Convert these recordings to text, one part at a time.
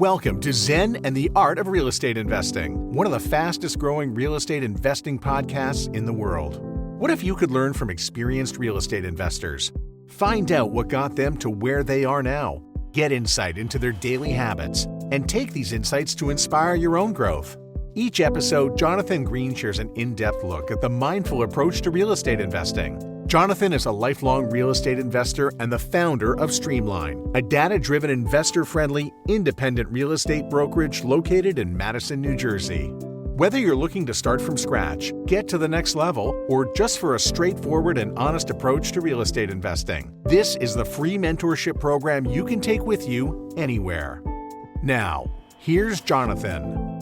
Welcome to Zen and the Art of Real Estate Investing, one of the fastest growing real estate investing podcasts in the world. What if you could learn from experienced real estate investors? Find out what got them to where they are now. Get insight into their daily habits and take these insights to inspire your own growth. Each episode, Jonathan Greene shares an in-depth look at the mindful approach to real estate investing. Jonathan is a lifelong real estate investor and the founder of Streamline, a data-driven, investor-friendly, independent real estate brokerage located in Madison, New Jersey. Whether you're looking to start from scratch, get to the next level, or just for a straightforward and honest approach to real estate investing, this is the free mentorship program you can take with you anywhere. Now, here's Jonathan.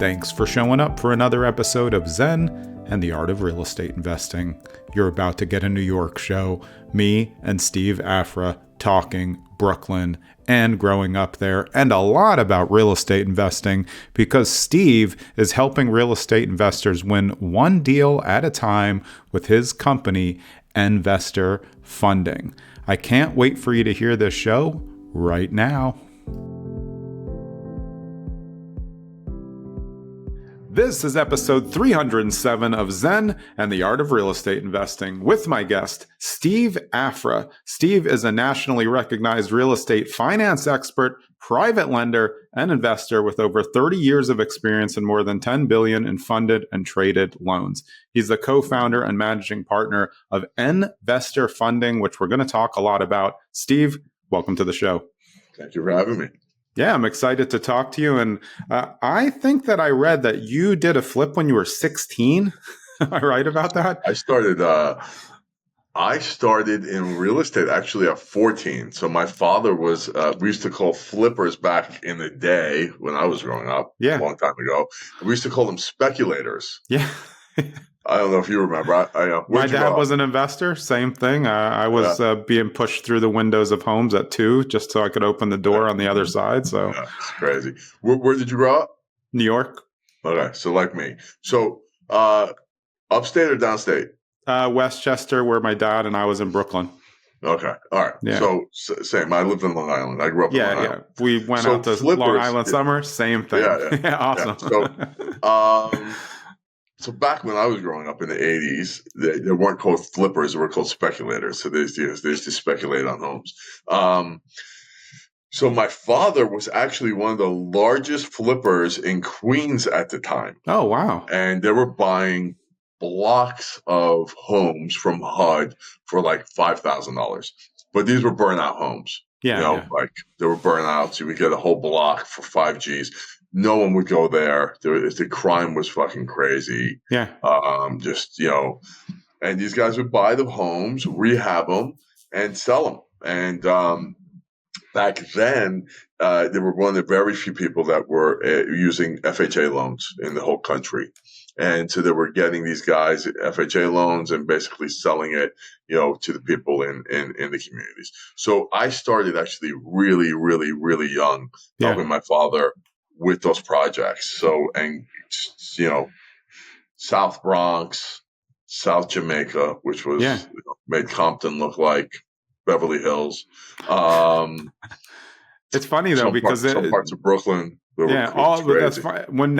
Thanks for showing up for another episode of Zen and the Art of Real Estate Investing. You're about to get a New York show, me and Steve Afra talking Brooklyn and growing up there, and a lot about real estate investing because Steve is helping real estate investors win one deal at a time with his company, Nvestor Funding. I can't wait for you to hear this show right now. This is episode 307 of Zen and the Art of Real Estate Investing with my guest, Steve Afra. Steve is a nationally recognized real estate finance expert, private lender, and investor with over 30 years of experience and more than $10 billion in funded and traded loans. He's the co-founder and managing partner of Nvestor Funding, which we're going to talk a lot about. Steve, welcome to the show. Thank you for having me. Yeah, I'm excited to talk to you. And I think that I read that you did a flip when you were 16. Am I right about that? I started in real estate actually at 14. So my father was, we used to call flippers back in the day when I was growing up, a long time ago. We used to call them speculators. Yeah. I don't know if you remember. My dad was an investor. Same thing. I was being pushed through the windows of homes at 2 just so I could open the door on the other side. So it's crazy. Where did you grow up? New York. Okay, so like me. So upstate or downstate? Westchester, where my dad and I was in Brooklyn. Okay, all right. Yeah. So same. I lived in Long Island. I grew up in Long Island. We went out to flippers, Long Island summer. Same thing. Yeah. Awesome. Yeah. So back when I was growing up in the 80s, they weren't called flippers, they were called speculators. So they used to speculate on homes. So my father was actually one of the largest flippers in Queens at the time. Oh, wow. And they were buying blocks of homes from HUD for like $5,000. But these were burnout homes. Yeah. Like they were burnouts. You would get a whole block for 5 Gs. No one would go there. The crime was fucking crazy. Yeah. And these guys would buy the homes, rehab them, and sell them. And back then, there were one of the very few people that were using FHA loans in the whole country. And so they were getting these guys FHA loans and basically selling it, to the people in the communities. So I started actually really, really, really young, helping my father with those projects. So, South Bronx, South Jamaica, which was made Compton look like Beverly Hills. It's funny though, because some parts of Brooklyn. That's fine. When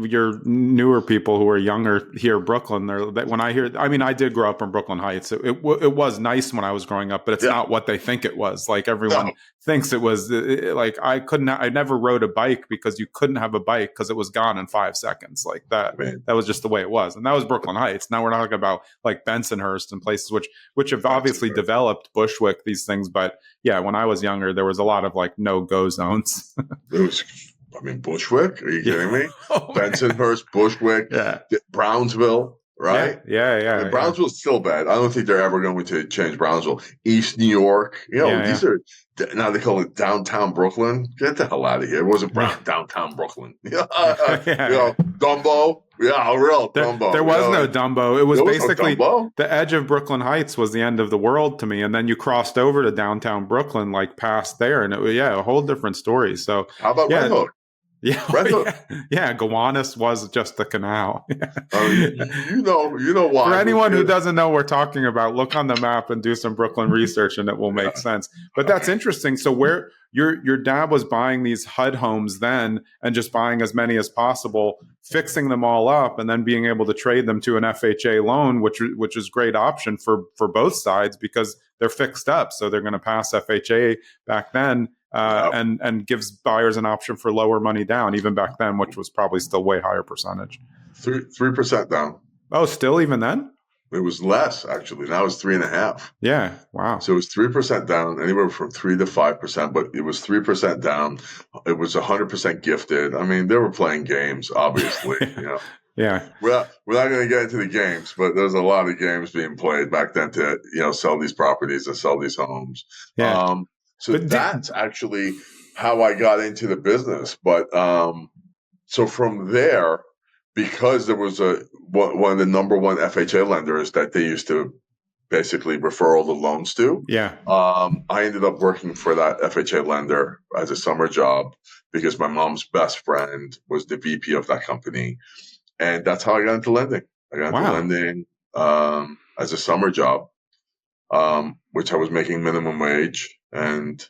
you're newer people who are younger here, Brooklyn, I did grow up in Brooklyn Heights. It was nice when I was growing up, but it's not what they think it was. Like everyone thinks it was. I never rode a bike because you couldn't have a bike because it was gone in 5 seconds. Like that. Man. That was just the way it was, and that was Brooklyn Heights. Now we're talking about like Bensonhurst and places which have obviously developed, Bushwick, these things. But yeah, when I was younger, there was a lot of like no-go zones. Bushwick? Are you kidding me? Bensonhurst, Bushwick, Brownsville, right? Yeah. Brownsville's still bad. I don't think they're ever going to change Brownsville. East New York, these are now they call it downtown Brooklyn. Get the hell out of here! It wasn't downtown Brooklyn. Dumbo. Yeah, real Dumbo. There was no Dumbo. It was basically the edge of Brooklyn Heights was the end of the world to me, and then you crossed over to downtown Brooklyn, like past there, and it was a whole different story. So how about Red Hook? Yeah, Gowanus was just the canal. You know why. For anyone who doesn't know what we're talking about, look on the map and do some Brooklyn research, and it will make sense. But that's interesting. So where your dad was buying these HUD homes then, and just buying as many as possible, fixing them all up, and then being able to trade them to an FHA loan, which is a great option for both sides because they're fixed up, so they're going to pass FHA back then. And gives buyers an option for lower money down, even back then, which was probably still way higher percentage. 3% down. Oh, still even then? It was less, actually. Now it's 3.5%. Yeah, wow. So it was 3% down, anywhere from 3 to 5%, but it was 3% down. It was 100% gifted. I mean, they were playing games, obviously. Yeah. Well, we're not going to get into the games, but there's a lot of games being played back then to sell these properties and sell these homes. Yeah. That's actually how I got into the business. But so from there, because there was one of the number one FHA lenders that they used to basically refer all the loans to. Yeah. I ended up working for that FHA lender as a summer job because my mom's best friend was the VP of that company. And that's how I got into lending. I got into lending as a summer job, which I was making minimum wage. And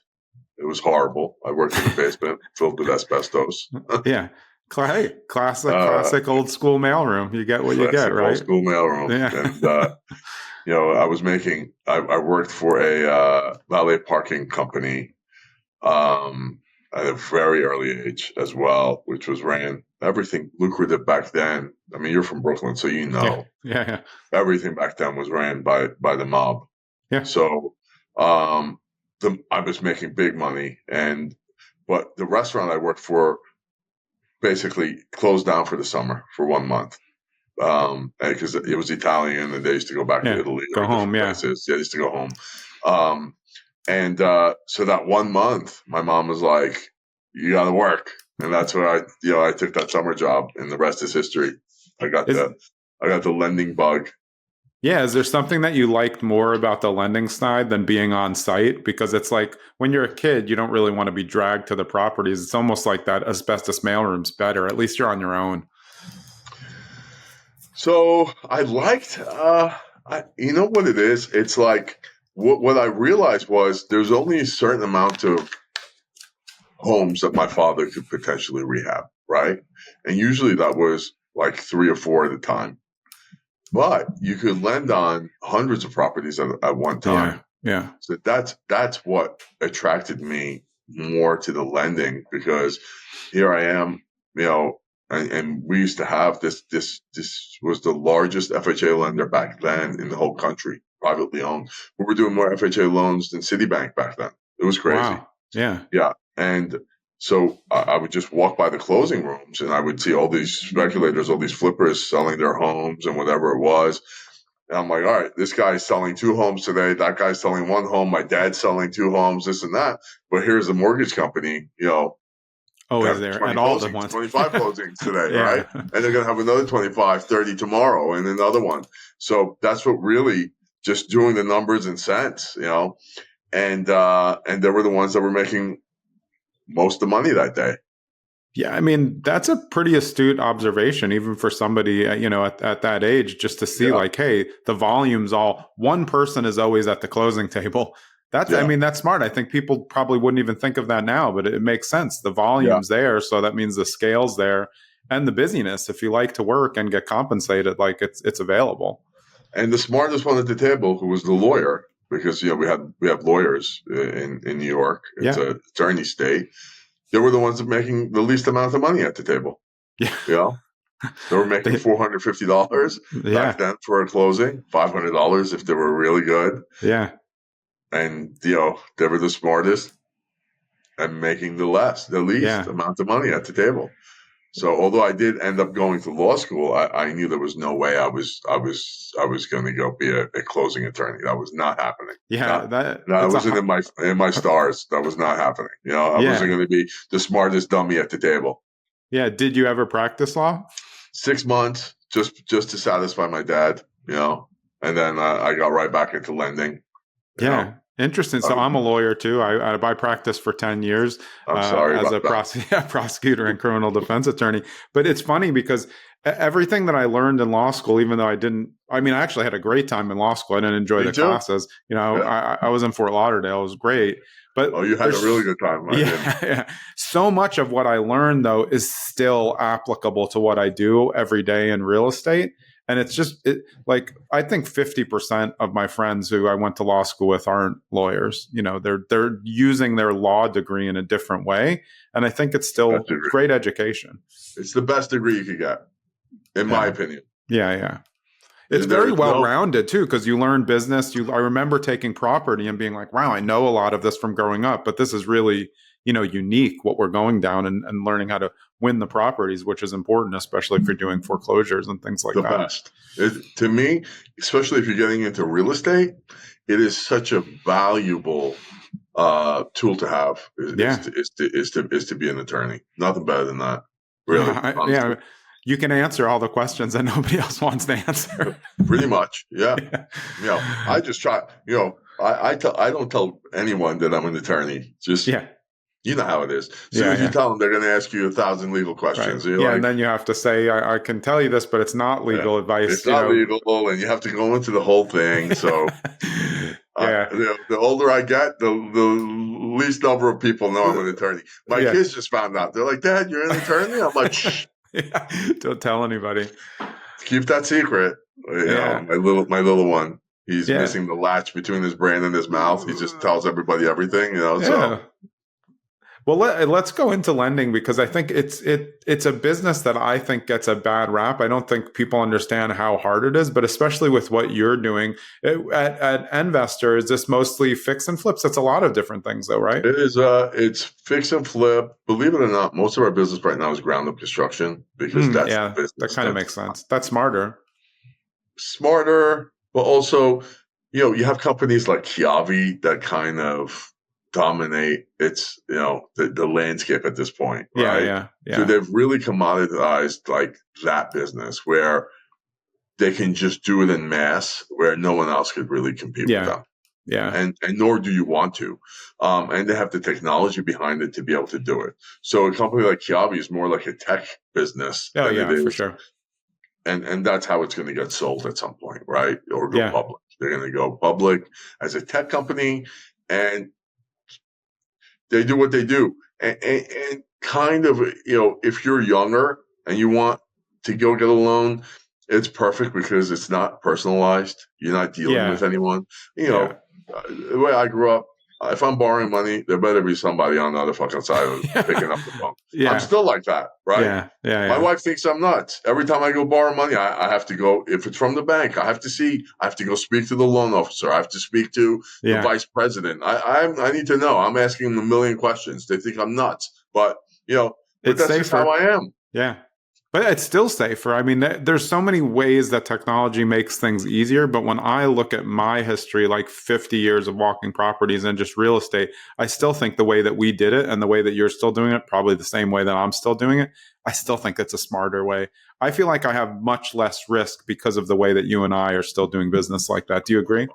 it was horrible. I worked in the basement filled with asbestos. Yeah. Classic old school mailroom. You get what you get, right? Old school mailroom. Yeah. And, I worked for a valet parking company at a very early age as well, which ran everything lucrative back then. I mean, you're from Brooklyn, so you know. Yeah. Everything back then was ran by the mob. Yeah. So I was making big money, but the restaurant I worked for basically closed down for the summer for 1 month because it was Italian and they used to go back to Italy. Go home, places. Yeah, they used to go home. So that 1 month, my mom was like, "You got to work," and that's where I took that summer job, and the rest is history. I got the lending bug. Yeah, is there something that you liked more about the lending side than being on site? Because it's like when you're a kid, you don't really want to be dragged to the properties. It's almost like that asbestos mailroom's better. At least you're on your own. So I liked, you know what it is? It's like what I realized was there's only a certain amount of homes that my father could potentially rehab, right? And usually that was like 3 or 4 at a time. But you could lend on hundreds of properties at one time. Yeah. So that's what attracted me more to the lending, because here I am, and we used to have this was the largest FHA lender back then in the whole country, privately owned. We were doing more FHA loans than Citibank back then. It was crazy. Wow. Yeah. Yeah. And so I would just walk by the closing rooms and I would see all these speculators, all these flippers selling their homes and whatever it was. And I'm like, all right, this guy's selling 2 homes today. That guy's selling 1 home. My dad's selling 2 homes, this and that. But here's the mortgage company, is there at all the ones 25 closings today, right? And they're going to have another 25, 30 tomorrow and another one. So that's what really just doing the numbers and cents, and they were the ones that were making most of the money that day. Yeah, I mean, that's a pretty astute observation, even for somebody, at that age, just to see like, hey, the volume's all, one person is always at the closing table. I mean, that's smart. I think people probably wouldn't even think of that now, but it makes sense. The volume's there. So that means the scale's there and the busyness. If you like to work and get compensated, like it's available. And the smartest one at the table, who was the lawyer, because, we have lawyers in New York. It's an attorney state. They were the ones that were making the least amount of money at the table. Yeah. They were making $450 back then for a closing, $500 if they were really good. Yeah. And, they were the smartest and making the least amount of money at the table. So although I did end up going to law school, I knew there was no way I was going to go be a closing attorney. That was not happening. Yeah, that wasn't in my stars. That was not happening. I wasn't going to be the smartest dummy at the table. Yeah. Did you ever practice law? 6 months, just to satisfy my dad. And then I got right back into lending. Yeah. Interesting. So I'm a lawyer too. I practiced for 10 years I'm sorry as about a prosecutor and criminal defense attorney. But it's funny because everything that I learned in law school, even though I actually had a great time in law school. I didn't enjoy the classes. I was in Fort Lauderdale. It was great. But you had a really good time. Yeah. So much of what I learned, though, is still applicable to what I do every day in real estate. And it's just I think 50% of my friends who I went to law school with aren't lawyers. They're using their law degree in a different way. And I think it's still great education. It's the best degree you could get, in my opinion. Yeah. It's very well-rounded too, because you learn business. I remember taking property and being like, wow, I know a lot of this from growing up, but this is really, unique what we're going down and learning how to win the properties, which is important, especially if you're doing foreclosures and things like that. The best. To me, especially if you're getting into real estate, it is such a valuable tool to have is to be an attorney. Nothing better than that. Really. You can answer all the questions that nobody else wants to answer. Pretty much. Yeah. I just try, I don't tell anyone that I'm an attorney. Just, you know how it is. So if you tell them, they're going to ask you 1,000 legal questions. Right. And then you have to say, I can tell you this, but it's not legal advice. It's not legal, and you have to go into the whole thing. So the older I get, the least number of people know I'm an attorney. My kids just found out. They're like, Dad, you're an attorney? I'm like, shh. Don't tell anybody. Keep that secret. My little one, he's missing the latch between his brain and his mouth. He just tells everybody everything, So. Well, let's go into lending, because I think it's a business that I think gets a bad rap. I don't think people understand how hard it is, but especially with what you're doing at Nvestor, is this mostly fix and flips? That's a lot of different things, though, right? It is. It's fix and flip. Believe it or not, most of our business right now is ground up construction, because that's the business. That kind of makes sense. That's smarter, but also, you have companies like Chiavi that kind of dominate the landscape at this point, right? Yeah. So they've really commoditized like that business, where they can just do it in mass, where no one else could really compete with them. Yeah. And nor do you want to. And they have the technology behind it to be able to do it. So a company like Chiavi is more like a tech business. For sure. And that's how it's going to get sold at some point, right? Or go public. They're going to go public as a tech company, and they do what they do. And kind of, if you're younger and you want to go get a loan, it's perfect because it's not personalized. You're not dealing with anyone. The way I grew up, if I'm borrowing money, there better be somebody on the other fucking side of picking up the phone. I'm still like that, right? My wife thinks I'm nuts. Every time I go borrow money, I have to go, if it's from the bank, I have to go speak to the loan officer. I have to speak to the vice president. I need to know. I'm asking them a million questions. They think I'm nuts, but that's safer. Just how I am. Yeah. But it's still safer. I mean, there's so many ways that technology makes things easier. But when I look at my history, like 50 years of walking properties and just real estate, I still think the way that we did it and the way that you're still doing it, probably the same way that I'm still doing it, I still think it's a smarter way. I feel like I have much less risk because of the way that you and I are still doing business like that. Do you agree?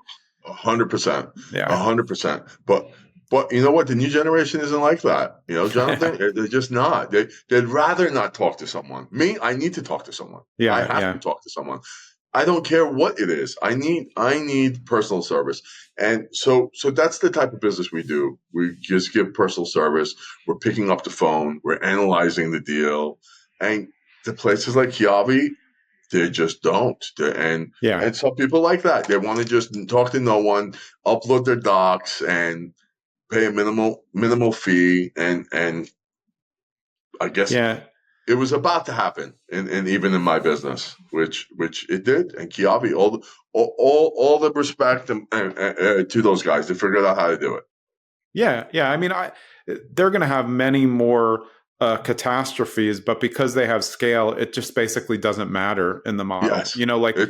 100%. Yeah. 100%. But you know what? The new generation isn't like that. Jonathan, they're just not. They'd rather not talk to someone. Me, I need to talk to someone. I have to talk to someone. I don't care what it is. I need personal service. And so that's the type of business we do. We just give personal service. We're picking up the phone. We're analyzing the deal. And the places like Chiavi, they just don't. And some people like that. They want to just talk to no one, upload their docs, and pay a minimal fee, and I guess it was about to happen, and even in my business, which it did. And Chiavi, all the respect to those guys, they figured out how to do it. Yeah. I mean, they're going to have many more catastrophes, but because they have scale, it just basically doesn't matter in the model. Yes.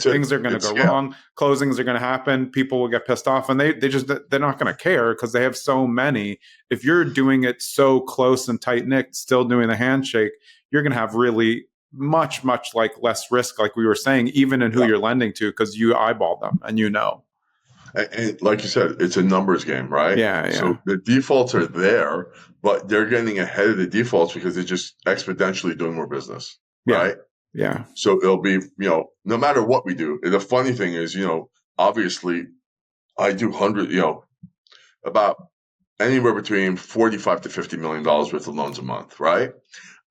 Things are going to go wrong, closings are going to happen, people will get pissed off, and they're not going to care because they have so many. If you're doing it so close and tight knit, still doing the handshake, you're going to have really much like less risk, like we were saying, even in who you're lending to, because you eyeball them and And like you said, it's a numbers game, right? Yeah, So yeah, the defaults are there, but they're getting ahead of the defaults because they're just exponentially doing more business, yeah, right? yeah, So it'll be, no matter what we do. The funny thing is, obviously I do about anywhere between 45 to $50 million worth of loans a month, right?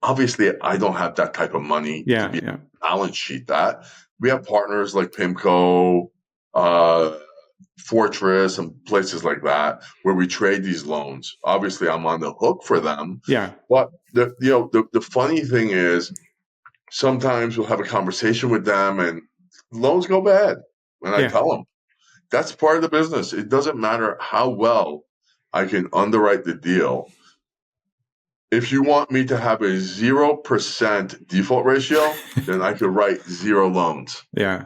Obviously, I don't have that type of money to yeah, be yeah, balance sheet that. We have partners like PIMCO, uh, Fortress, and places like that where we trade these loans. Obviously, I'm on the hook for them, yeah, but the funny thing is sometimes we'll have a conversation with them and loans go bad, and I yeah, tell them that's part of the business. It doesn't matter how well I can underwrite the deal. If you want me to have a 0% default ratio, then I could write 0 loans. yeah,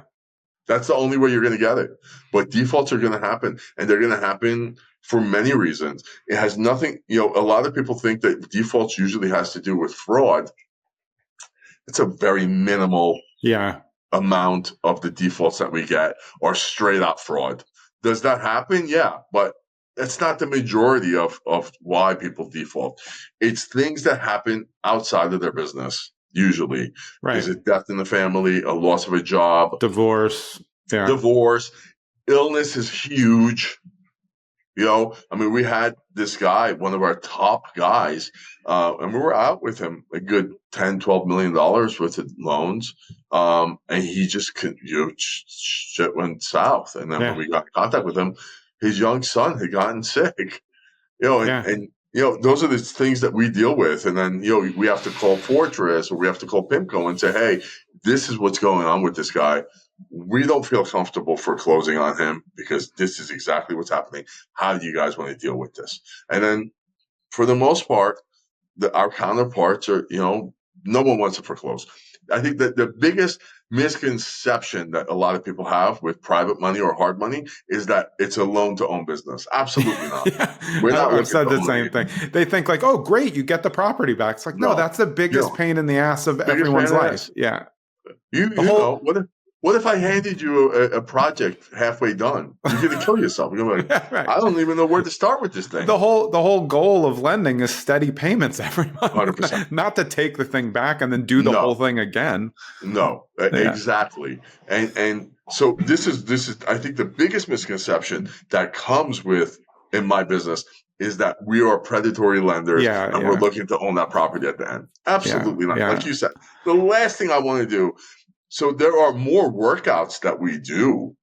That's the only way you're going to get it. But defaults are going to happen, and they're going to happen for many reasons. It has nothing, a lot of people think that defaults usually has to do with fraud. It's a very minimal yeah, amount of the defaults that we get are straight up fraud. Does that happen? Yeah, but that's not the majority of why people default. It's things that happen outside of their business. Usually, is right. it death in the family, a loss of a job, Divorce. Yeah, divorce, illness is huge. I mean, we had this guy, one of our top guys, and we were out with him a good $10-12 million worth of loans. And he just could, shit went south. And then when yeah, we got in contact with him, his young son had gotten sick, yeah, and those are the things that we deal with. And then, we have to call Fortress or we have to call PIMCO and say, hey, this is what's going on with this guy. We don't feel comfortable foreclosing on him because this is exactly what's happening. How do you guys want to deal with this? And then for the most part, our counterparts are, no one wants to foreclose. I think that the biggest misconception that a lot of people have with private money or hard money is that it's a loan to own business. Absolutely not. yeah. We're not I've looking said to the own same thing. anything. They think like, oh, great, you get the property back. It's like, no, No, that's the you biggest don't. pain in the ass of Biggest pain in everyone's the life. ass. Yeah. You The you know whole, what if I handed you a project halfway done? You're gonna kill yourself. You're gonna be like, yeah, right. I don't even know where to start with this thing. The whole goal of lending is steady payments every month, 100%. not to take the thing back and then do the whole No, thing again. no, Yeah. exactly. And so this is I think the biggest misconception that comes with in my business is that we are predatory lenders Yeah. and we're Yeah. looking to own that property at the end. Yeah. Absolutely not. Like Yeah. you said, the last thing I want to do. So there are more workouts that we do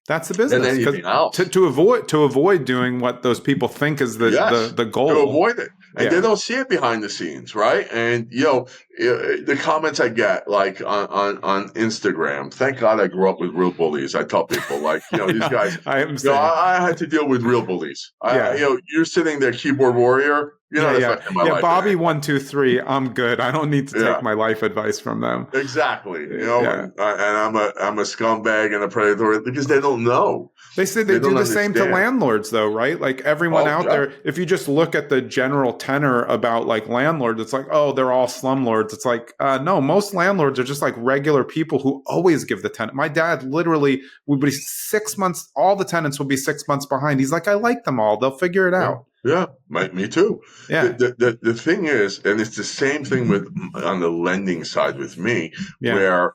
That's the than business, because anything else. to avoid doing what those people think is the Yes, the to goal. avoid it. And they Yeah. don't see it behind the scenes, right? And the comments I get like on Instagram. Thank God I grew up with real bullies. I tell people like, these Yeah. guys. I am saying. I had to deal with real bullies. Yeah. You're sitting there, keyboard warrior. You're Yeah. not Yeah. affecting my Yeah. life in Bobby any way. 123. I'm good. I don't need to take Yeah. my life advice from them. Exactly, Yeah. and I'm a scumbag and a predator because they don't know, They say they they do don't the same to understand. landlords, though, right? Like everyone Oh out yeah, there, if you just look at the general tenor about like landlords, it's like, oh, they're all slumlords. It's like, no, most landlords are just like regular people who always give the tenant. My dad literally would be 6 months, all the tenants would be 6 months behind. He's like, I like them all. They'll figure it yeah, out. yeah. Me too. Yeah. The thing is, and it's the same thing with on the lending side with me, Yeah. where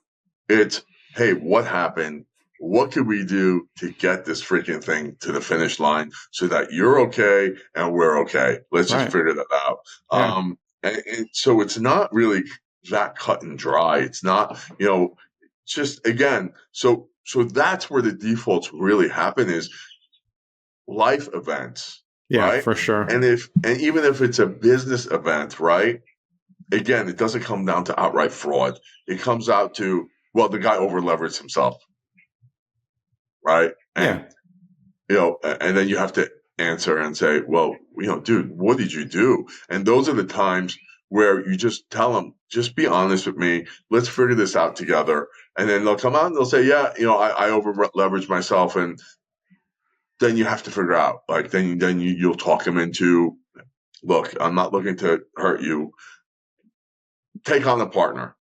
it's, hey, what happened? What could we do to get this freaking thing to the finish line so that you're okay and we're okay? Let's just Right. figure that out. Yeah. And so it's not really that cut and dry. It's not, just again. So that's where the defaults really happen is life events, Yeah, right? for sure. And even if it's a business event, right? Again, it doesn't come down to outright fraud. It comes out to, well, the guy over leveraged himself, right? Yeah. And and then you have to answer and say, well, dude, what did you do? And those are the times where you just tell them, just be honest with me. Let's figure this out together. And then they'll come out and they'll say, yeah, I over leveraged myself. And then you have to figure out, like, then you'll talk them into, look, I'm not looking to hurt you. Take on a partner.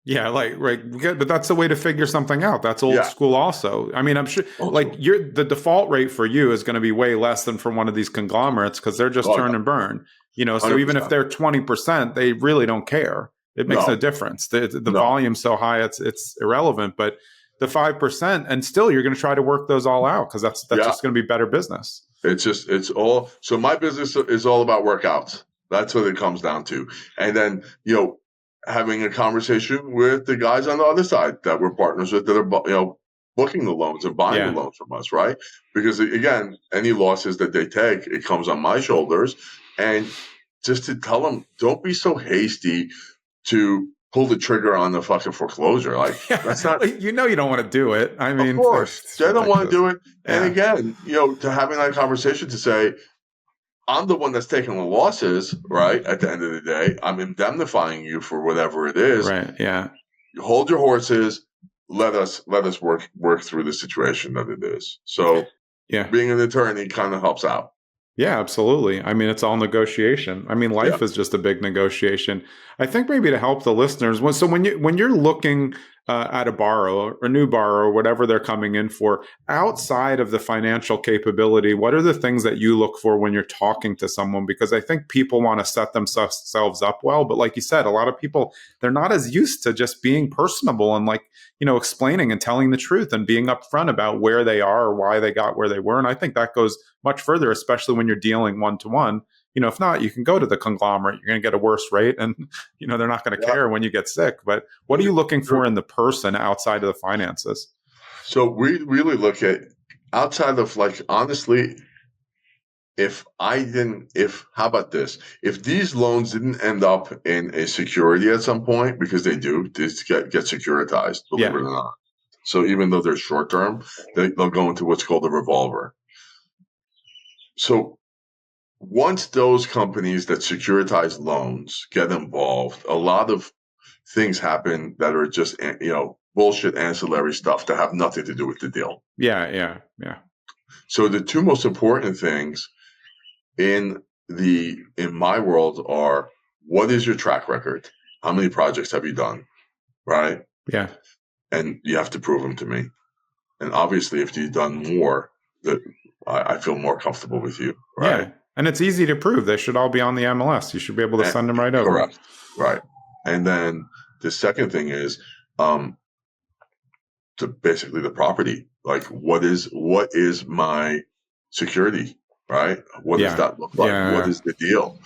Yeah, like right, but that's the way to figure something out. That's old Yeah. school also. I mean, I'm sure like the default rate for you is going to be way less than for one of these conglomerates because they're just turn and burn. So even if 100%. they're 20%, they really don't care. It makes no No, difference. The no. volume's so high, it's irrelevant. But the 5%, and still you're going to try to work those all out because that's just going to be better business. It's all, so my business is all about workouts. That's what it comes down to. And then, having a conversation with the guys on the other side that we're partners with that are, booking the loans and buying the loans from us, right? Because again, any losses that they take, it comes on my shoulders. And just to tell them, don't be so hasty to pull the trigger on the fucking foreclosure. Like, that's not, you don't want to do it. I mean, of course, they don't want to do it. And again, to having that conversation to say, I'm the one that's taking the losses, right? At the end of the day, I'm indemnifying you for whatever it is. Right. Yeah. You hold your horses. Let us work through the situation that it is. So, being an attorney kind of helps out. Yeah, absolutely. I mean, it's all negotiation. I mean, life is just a big negotiation. I think maybe to help the listeners, when you're looking at a borrower, a new borrower, whatever they're coming in for, outside of the financial capability, what are the things that you look for when you're talking to someone? Because I think people want to set themselves up well, but like you said, a lot of people, they're not as used to just being personable and explaining and telling the truth and being upfront about where they are or why they got where they were. And I think that goes much further, especially when you're dealing one-to-one. If not, you can go to the conglomerate. You're going to get a worse rate, and they're not going to care when you get sick. But what are you looking for in the person outside of the finances? So we really look at outside of, honestly, how about this? If these loans didn't end up in a security at some point, because they do, just get securitized, believe it or not. So even though they're short term, they'll go into what's called a revolver. So once those companies that securitize loans get involved, a lot of things happen that are just, bullshit ancillary stuff that have nothing to do with the deal. Yeah. So the two most important things in my world are, what is your track record? How many projects have you done? Right? Yeah. And you have to prove them to me. And obviously, if you've done more, that I feel more comfortable with you. Right? Yeah. And it's easy to prove. They should all be on the MLS. You should be able to send them right over. Correct. Right. And then the second thing is, to basically the property. Like, what is my security? Right? What does that look like? What is the deal?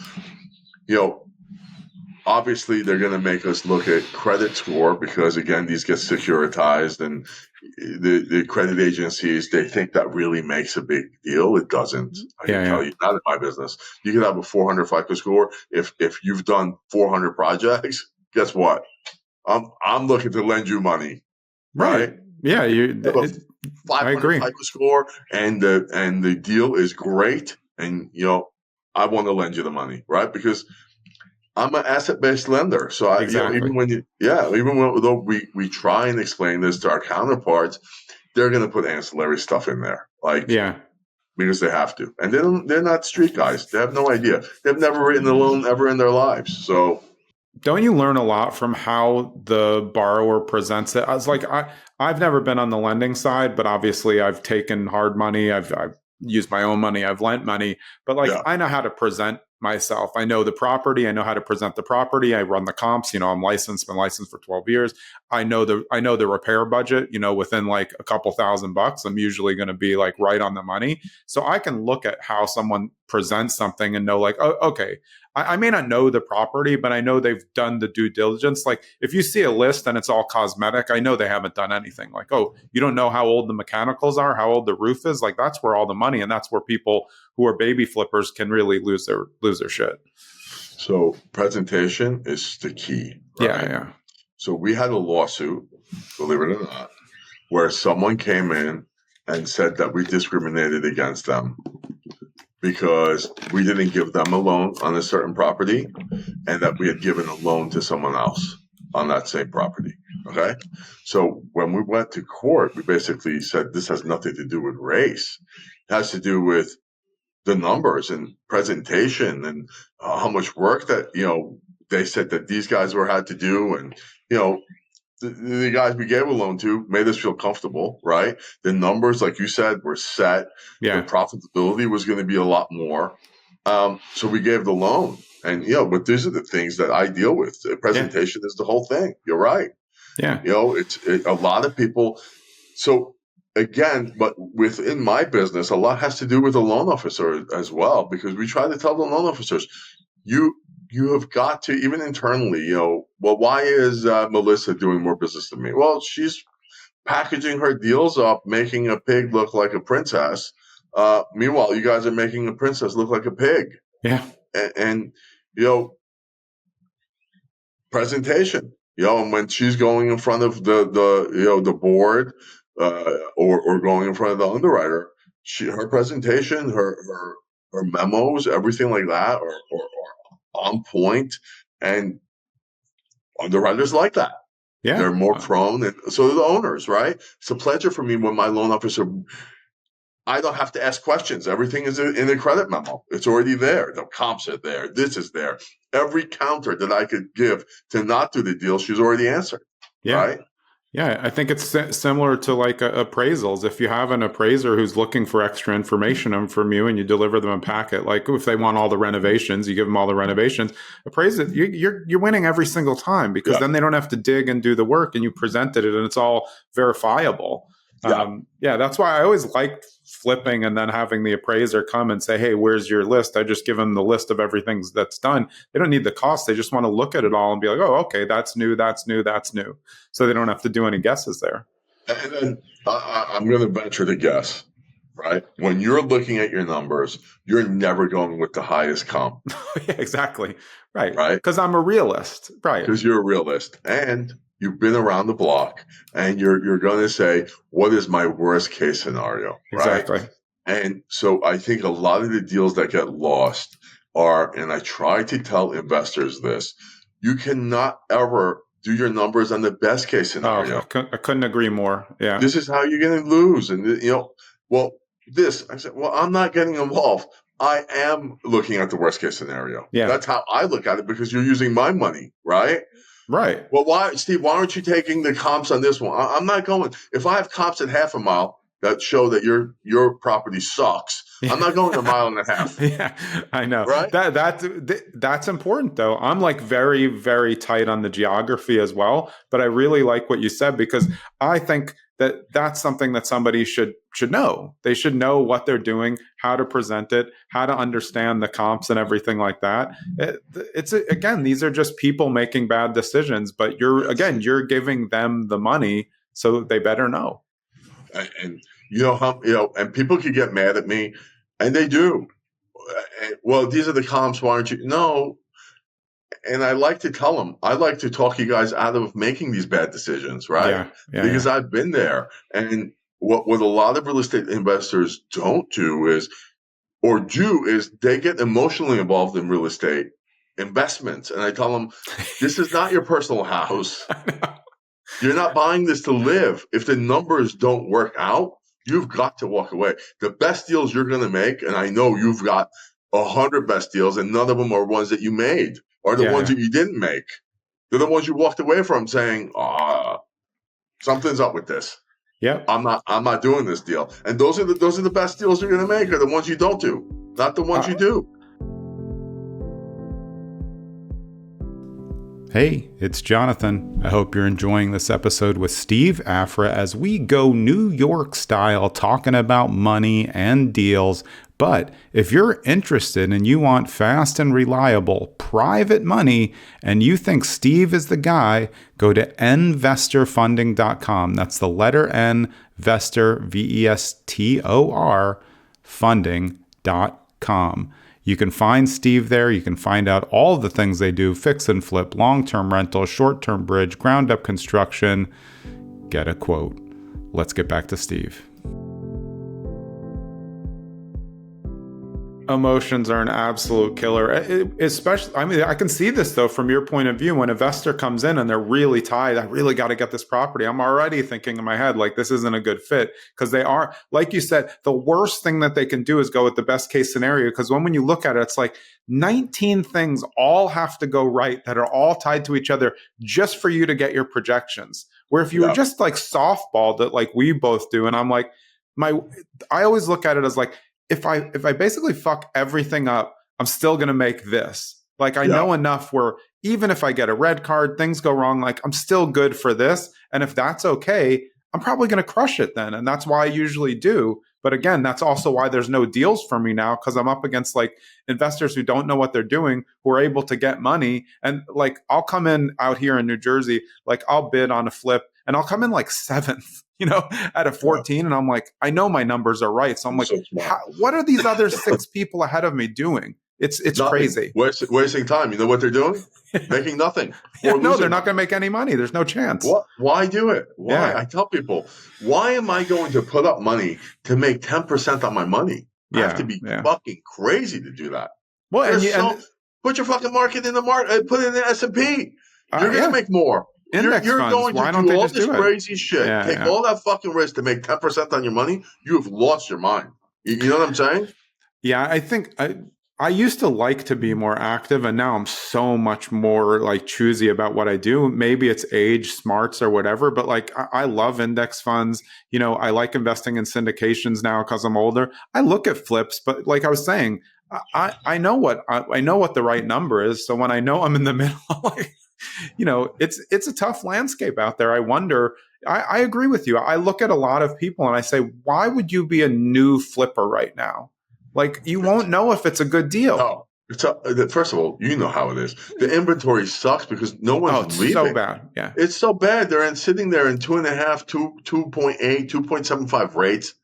Obviously they're going to make us look at credit score because, again, these get securitized, and the credit agencies, they think that really makes a big deal. It doesn't. I can tell you, not in my business. You can have a 400 FICO score. If you've done 400 projects, guess what? I'm looking to lend you money. Right? Yeah. I agree. FICO score, and the deal is great, and I want to lend you the money, right? Because I'm an asset-based lender, so even though we try and explain this to our counterparts, they're going to put ancillary stuff in there, because they have to, and they're not street guys. They have no idea. They've never written a loan ever in their lives, so. Don't you learn a lot from how the borrower presents it? I was like, I've never been on the lending side, but obviously I've taken hard money. I've used my own money. I've lent money, but I know how to present myself. I know the property. I know how to present the property. I run the comps. I'm licensed, been licensed for 12 years. I know the repair budget, within a couple $1,000, I'm usually going to be right on the money. So I can look at how someone presents something and know oh, okay, I may not know the property, but I know they've done the due diligence. If you see a list and it's all cosmetic, I know they haven't done anything. Oh, you don't know how old the mechanicals are, how old the roof is. That's where all the money, and that's where people who are baby flippers can really lose their shit. So presentation is the key. Right? Yeah. So we had a lawsuit, believe it or not, where someone came in and said that we discriminated against them because we didn't give them a loan on a certain property, and that we had given a loan to someone else on that same property. Okay. So when we went to court, we basically said this has nothing to do with race. It has to do with the numbers and presentation and how much work that, they said that these guys had to do. And, the guys we gave a loan to made us feel comfortable, right? The numbers, like you said, were set. Yeah. The profitability was going to be a lot more. So we gave the loan. And, but these are the things that I deal with. The presentation is the whole thing. You're right. Yeah. It's a lot of people. So again, but within my business, a lot has to do with the loan officer as well, because we try to tell the loan officers, you have got to, even internally, well, why is Melissa doing more business than me? Well, she's packaging her deals up, making a pig look like a princess. Meanwhile, you guys are making a princess look like a pig. Yeah. And presentation, and when she's going in front of the board, or going in front of the underwriter, her presentation, her memos, everything like that are on point, and underwriters like that. Yeah. They're more prone, and so are the owners, right? It's a pleasure for me when my loan officer, I don't have to ask questions. Everything is in the credit memo. It's already there. The comps are there. This is there. Every counter that I could give to not do the deal, she's already answered. Yeah. Right? Yeah, I think it's similar to like appraisals. If you have an appraiser who's looking for extra information from you and you deliver them a packet, like if they want all the renovations, you give them all the renovations. Appraise it. You're winning every single time, because then they don't have to dig and do the work, and you presented it and it's all verifiable. That's why I always liked flipping and then having the appraiser come and say, hey, where's your list? I just give them the list of everything that's done. They don't need the cost. They just want to look at it all and be like, oh, okay, that's new, that's new, that's new. So they don't have to do any guesses there. And then I'm going to venture to guess, right? When you're looking at your numbers, you're never going with the highest comp. Yeah, exactly. Right. Right. Because I'm a realist. Right. Because you're a realist. And you've been around the block, and you're going to say, what is my worst case scenario? Right? Exactly. And so I think a lot of the deals that get lost are, and I try to tell investors this, you cannot ever do your numbers on the best case scenario. I couldn't agree more. Yeah. This is how you're going to lose. And, I said, I'm not getting involved. I am looking at the worst case scenario. Yeah. That's how I look at it, because you're using my money, right? Right. Well, why aren't you taking the comps on this one? I'm not going. If I have comps at half a mile that show that your property sucks, I'm not going a mile and a half. Yeah, I know. Right? That's important, though. I'm like very, very tight on the geography as well, but I really like what you said, because I think that's something that somebody should know. They should know what they're doing, how to present it, how to understand the comps and everything like that. Again, these are just people making bad decisions, but you're giving them the money, so they better know. And and people could get mad at me, and they do. Well, these are the comps. Why aren't you? No. And I like to tell them, I like to talk you guys out of making these bad decisions, right? Because I've been there. And what a lot of real estate investors don't do is they get emotionally involved in real estate investments. And I tell them, this is not your personal house. You're not buying this to live. If the numbers don't work out, you've got to walk away. The best deals you're going to make, and I know you've got 100 best deals, and none of them are ones that you made, or the ones that you didn't make. They're the ones you walked away from saying, something's up with this. Yeah, I'm not doing this deal. And those are the best deals you're going to make, are the ones you don't do, not the ones you do. Hey, it's Jonathan. I hope you're enjoying this episode with Steve Afra as we go New York style talking about money and deals. But if you're interested and you want fast and reliable private money and you think Steve is the guy, go to nvestorfunding.com. That's the letter N, Vestor, VESTOR, funding.com. You can find Steve there. You can find out all of the things they do: fix and flip, long-term rental, short-term bridge, ground-up construction. Get a quote. Let's get back to Steve. Emotions are an absolute killer. Especially, I mean, I can see this though from your point of view. When an investor comes in and they're really tied, I really got to get this property. I'm already thinking in my head, like, this isn't a good fit, because they are, like you said, the worst thing that they can do is go with the best case scenario. Because when you look at it, it's like 19 things all have to go right that are all tied to each other just for you to get your projections. Where if you were just like softballed it like we both do, and I'm like, I always look at it as like, if I basically fuck everything up, I'm still going to make this. Like I know enough where even if I get a red card, things go wrong, like I'm still good for this. And if that's okay, I'm probably going to crush it then. And that's why I usually do. But again, that's also why there's no deals for me now, because I'm up against like investors who don't know what they're doing, who are able to get money. And like, I'll come in out here in New Jersey, like I'll bid on a flip and I'll come in like 7th, at a 14. And I'm like, I know my numbers are right. So I'm like, what are these other 6 people ahead of me doing? It's nothing. Crazy. Wasting time. You know what they're doing? Making nothing. No, they're not going to make any money. There's no chance. What? Why do it? Why? Yeah. I tell people, why am I going to put up money to make 10% on my money? I have to be fucking crazy to do that. Well, put your fucking market in the market. Put it in the S&P. You're going to make more. Index you're funds. going to Why don't do they all just this do it? crazy shit. Take all that fucking risk to make 10% on your money. You have lost your mind. You know what I'm saying? Yeah, I think I used to like to be more active, and now I'm so much more like choosy about what I do. Maybe it's age, smarts, or whatever, but like I love index funds. I like investing in syndications now because I'm older. I look at flips, but like I was saying, I know what the right number is. So when I know I'm in the middle, like, it's a tough landscape out there. I wonder. I agree with you. I look at a lot of people and I say, why would you be a new flipper right now? Like, you won't know if it's a good deal. No. First of all, you know how it is. The inventory sucks because no one's leaving. So bad. Yeah. It's so bad. They're sitting there in 2.5, 2.8, 2.75 rates.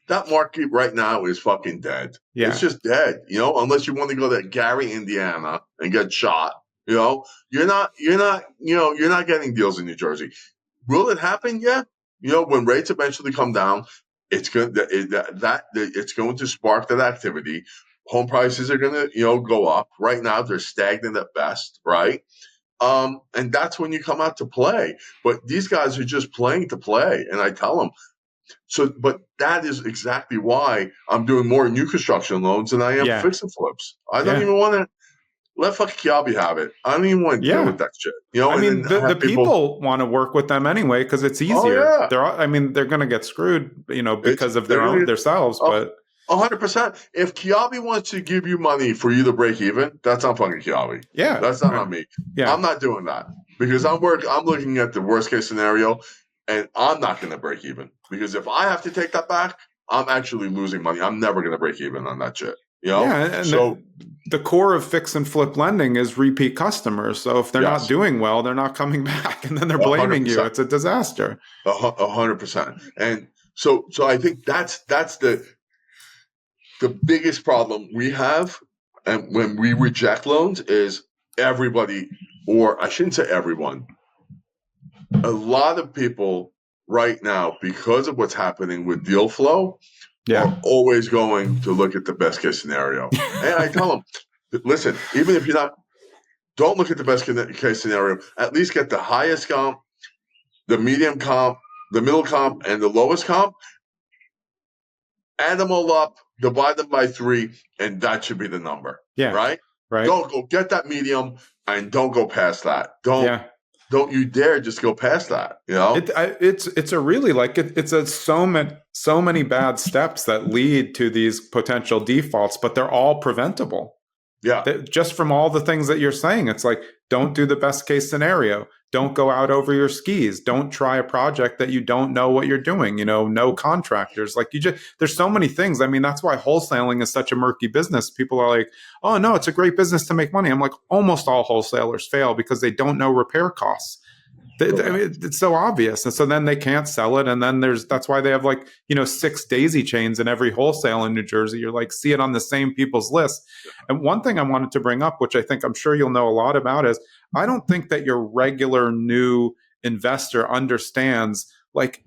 That market right now is fucking dead. Yeah. It's just dead, unless you want to go to Gary, Indiana and get shot. You're not getting deals in New Jersey. Will it happen? Yeah. When rates eventually come down, it's going to spark that activity. Home prices are going to, go up. Right now, they're stagnant at best, right? And that's when you come out to play. But these guys are just playing to play, and I tell them. But that is exactly why I'm doing more new construction loans than I am fix and flips. I don't even want to. Let fucking Kiabi have it. I don't even want to deal with that shit. I mean, the people want to work with them anyway because it's easier. Oh, yeah. They're going to get screwed, because of themselves. But 100%. If Kiabi wants to give you money for you to break even, that's on fucking Kiabi. Yeah, that's not on me. Yeah. I'm not doing that because I'm looking at the worst case scenario, and I'm not going to break even because if I have to take that back, I'm actually losing money. I'm never going to break even on that shit. Yeah, and so the core of fix and flip lending is repeat customers. So if they're not doing well, they're not coming back, and then they're blaming 100%. You. It's a disaster. 100%. And so I think that's the biggest problem we have, and when we reject loans is everybody, or I shouldn't say everyone, a lot of people right now because of what's happening with deal flow. Are always going to look at the best case scenario. And I tell them, listen, even if don't look at the best case scenario, at least get the highest comp, the medium comp, the middle comp, and the lowest comp. Add them all up, divide them by 3, and that should be the number. Yeah. Right? Don't go get that medium and don't go past that. Don't you dare just go past that. It's a really so many bad steps that lead to these potential defaults, but they're all preventable. Yeah. Just from all the things that you're saying, it's like, don't do the best case scenario. Don't go out over your skis. Don't try a project that you don't know what you're doing. No contractors. Like there's so many things. I mean, that's why wholesaling is such a murky business. People are like, oh no, it's a great business to make money. I'm like, almost all wholesalers fail because they don't know repair costs. It's so obvious. And so then they can't sell it. And then that's why they have 6 daisy chains in every wholesale in New Jersey. You're like, see it on the same people's list. And one thing I wanted to bring up, which I think I'm sure you'll know a lot about, is I don't think that your regular new investor understands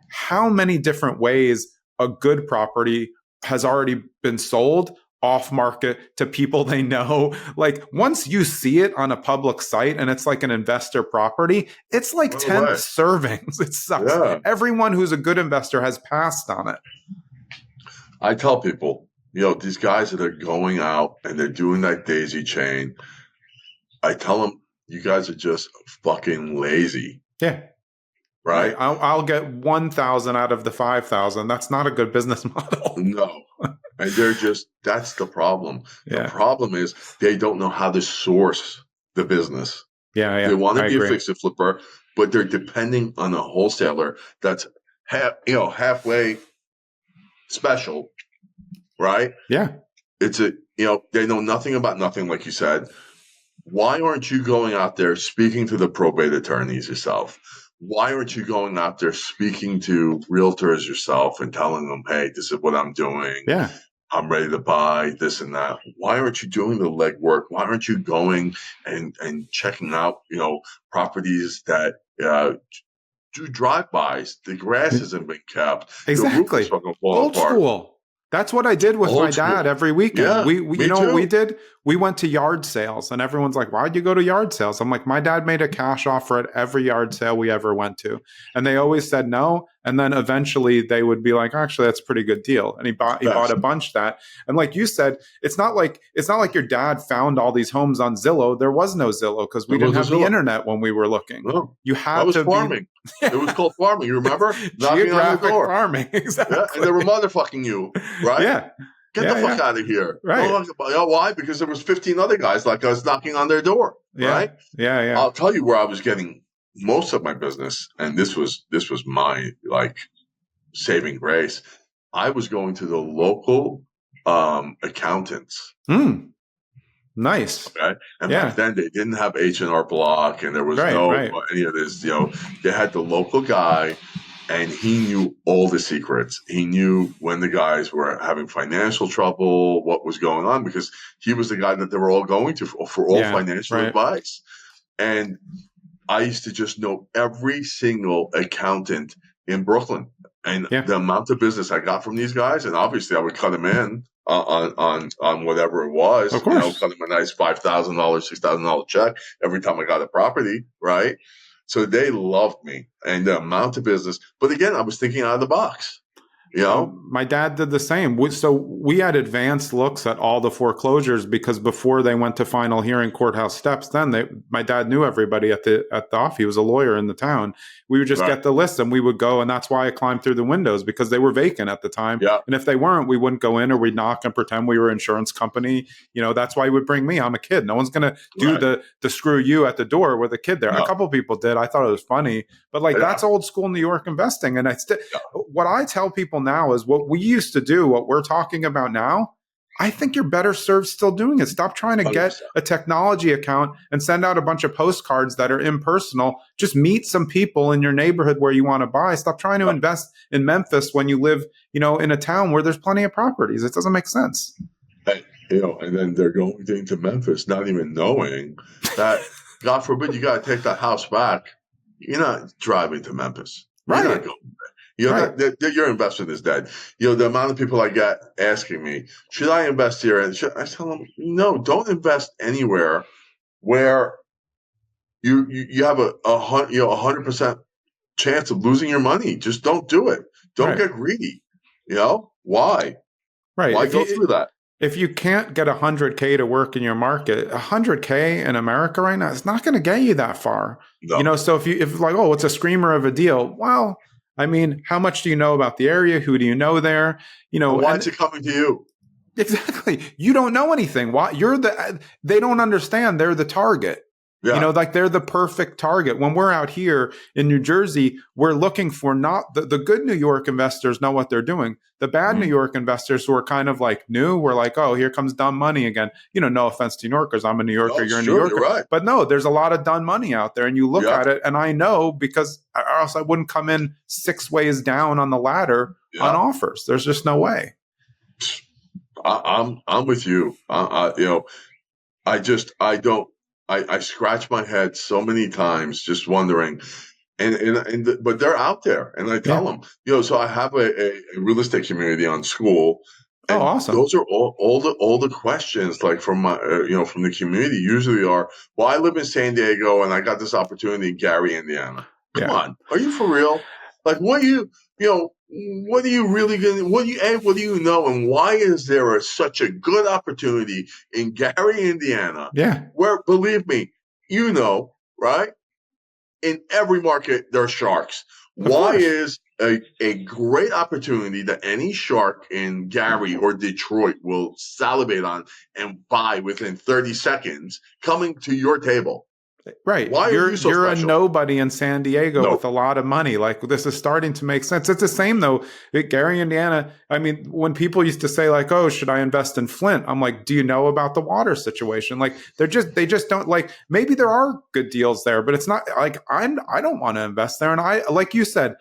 how many different ways a good property has already been sold off market to people they know. Once you see it on a public site and it's like an investor property, it's like 10 servings. It sucks. Yeah. Everyone who's a good investor has passed on it. I tell people, these guys that are going out and they're doing that daisy chain, I tell them, you guys are just fucking lazy. Yeah. right? I'll get 1,000 out of the 5,000. That's not a good business model. No. And that's the problem. Yeah. The problem is they don't know how to source the business. Yeah. They want to I be agree. a fix it flipper, but they're depending on a wholesaler that's halfway special, right? Yeah. It's they know nothing about nothing, like you said. Why aren't you going out there speaking to the probate attorneys yourself? Why aren't you going out there speaking to realtors yourself and telling them, hey, this is what I'm doing. Yeah. I'm ready to buy this and that. Why aren't you doing the legwork? Why aren't you going and checking out, properties that do drive-bys? The grass hasn't been kept. Exactly. The roof is fucking falling Old apart. school. That's what I did with my dad every weekend. Yeah, we me you know what too. we did? We went to yard sales, and everyone's like, why'd you go to yard sales? I'm like, my dad made a cash offer at every yard sale we ever went to. And they always said no. And then eventually they would be like, actually, that's a pretty good deal. And he bought a bunch of that. And like you said, it's not like your dad found all these homes on Zillow. There was no Zillow because we didn't have the internet when we were looking. No. You had was to farming. It was called farming. You remember? Geographic farming. Exactly. Yeah, and they were motherfucking you, right? Yeah. Get the fuck out of here. Right. Why? Because there was 15 other guys like us knocking on their door, right? Yeah. I'll tell you where I was getting most of my business, and this was my saving grace. I was going to the local accountants. Nice. Okay. And back then they didn't have H&R Block, and there was any of this. They had the local guy. And he knew all the secrets. He knew when the guys were having financial trouble, what was going on, because he was the guy that they were all going to for all financial advice. And I used to just know every single accountant in Brooklyn and the amount of business I got from these guys. And obviously I would cut them in on whatever it was. Of course. Cut them a nice $5,000, $6,000 check every time I got a property, right? So they loved me and the amount of business. But again, I was thinking out of the box. My dad did the same. So we had advanced looks at all the foreclosures because before they went to final hearing courthouse steps, my dad knew everybody at the office. He was a lawyer in the town. We would just get the list and we would go, and that's why I climbed through the windows because they were vacant at the time. Yeah. And if they weren't, we wouldn't go in or we'd knock and pretend we were an insurance company. That's why he would bring me. I'm a kid. No one's going to do the screw you at the door with a kid there. No. A couple people did. I thought it was funny, but that's old school New York investing. And what I tell people now is what we used to do, what we're talking about now. I think you're better served still doing it. Stop trying to get a technology account and send out a bunch of postcards that are impersonal. Just meet some people in your neighborhood where you want to buy. Stop trying to invest in Memphis when you live, in a town where there's plenty of properties. It doesn't make sense. And then they're going into Memphis, not even knowing that, God forbid, you got to take that house back. You're not driving to Memphis. Right. You're not going there. Your investment is dead. The amount of people I get asking me, should I invest here? And I tell them, no, don't invest anywhere where you have a 100% chance of losing your money. Just don't do it. Don't get greedy. Why? Right. Why go through that? If you can't get $100K to work in your market, $100K in America right now, it's not going to get you that far. No. So if it's a screamer of a deal, well, I mean, how much do you know about the area? Who do you know there? Why is it coming to you? Exactly. You don't know anything. Why they don't understand they're the target. Yeah. They're the perfect target. When we're out here in New Jersey, we're looking for not the good New York investors know what they're doing. The bad New York investors who are kind of like new, we're like, oh, here comes dumb money again. No offense to New Yorkers. I'm a New Yorker. You're a New Yorker. Right. But no, there's a lot of done money out there. And you look at it, and I know because or else I wouldn't come in 6 ways down on the ladder on offers. There's just no way. I'm with you. I scratch my head so many times just wondering, but they're out there, and I tell them, so I have a real estate community on school. And awesome! Those are all the questions like from my from the community usually are, well, I live in San Diego and I got this opportunity in Gary, Indiana. Come on, are you for real? Like, what do you really gonna? What do you know? And why is there such a good opportunity in Gary, Indiana? Yeah, where, believe me, right? in every market, there are sharks. Why is a great opportunity that any shark in Gary or Detroit will salivate on and buy within 30 seconds coming to your table? Right. Why are you so You're special? a nobody in San Diego with a lot of money. Like, this is starting to make sense. It's the same though. Gary, Indiana. I mean, when people used to say like, "Oh, should I invest in Flint?" I'm like, "Do you know about the water situation?" Like, they just don't, like, maybe there are good deals there, but it's not like I don't want to invest there. And I, like you said,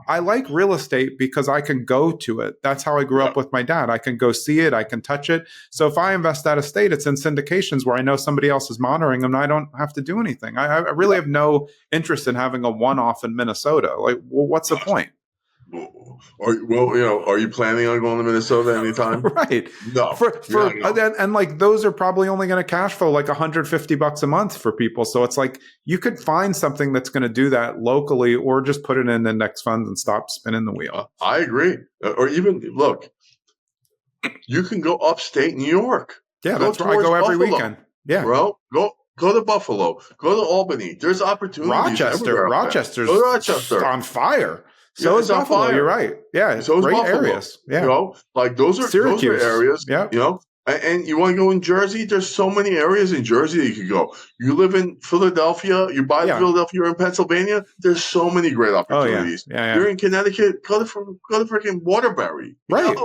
I like real estate because I can go to it. That's how I grew up with my dad. I can go see it. I can touch it. So if I invest out of state, it's in syndications where I know somebody else is monitoring them and I don't have to do anything. I really have no interest in having a one-off in Minnesota. Like, well, what's the point? Are you planning on going to Minnesota anytime? Right. No. And like, those are probably only going to cash flow like $150 a month for people. So it's like, you could find something that's going to do that locally, or just put it in index funds and stop spinning the wheel. I agree. Or even, look, you can go upstate New York. Yeah, that's where I go every weekend. Yeah. Bro, go to Buffalo. Go to Albany. There's opportunities. Rochester's on fire. So is Buffalo. You're right. Yeah, so great Buffalo. areas. Yeah, like those are areas. Yeah, and you want to go in Jersey? There's so many areas in Jersey that you could go. You live in Philadelphia. You buy Philadelphia. You're in Pennsylvania. There's so many great opportunities. You're in Connecticut. Go to freaking Waterbury. Right.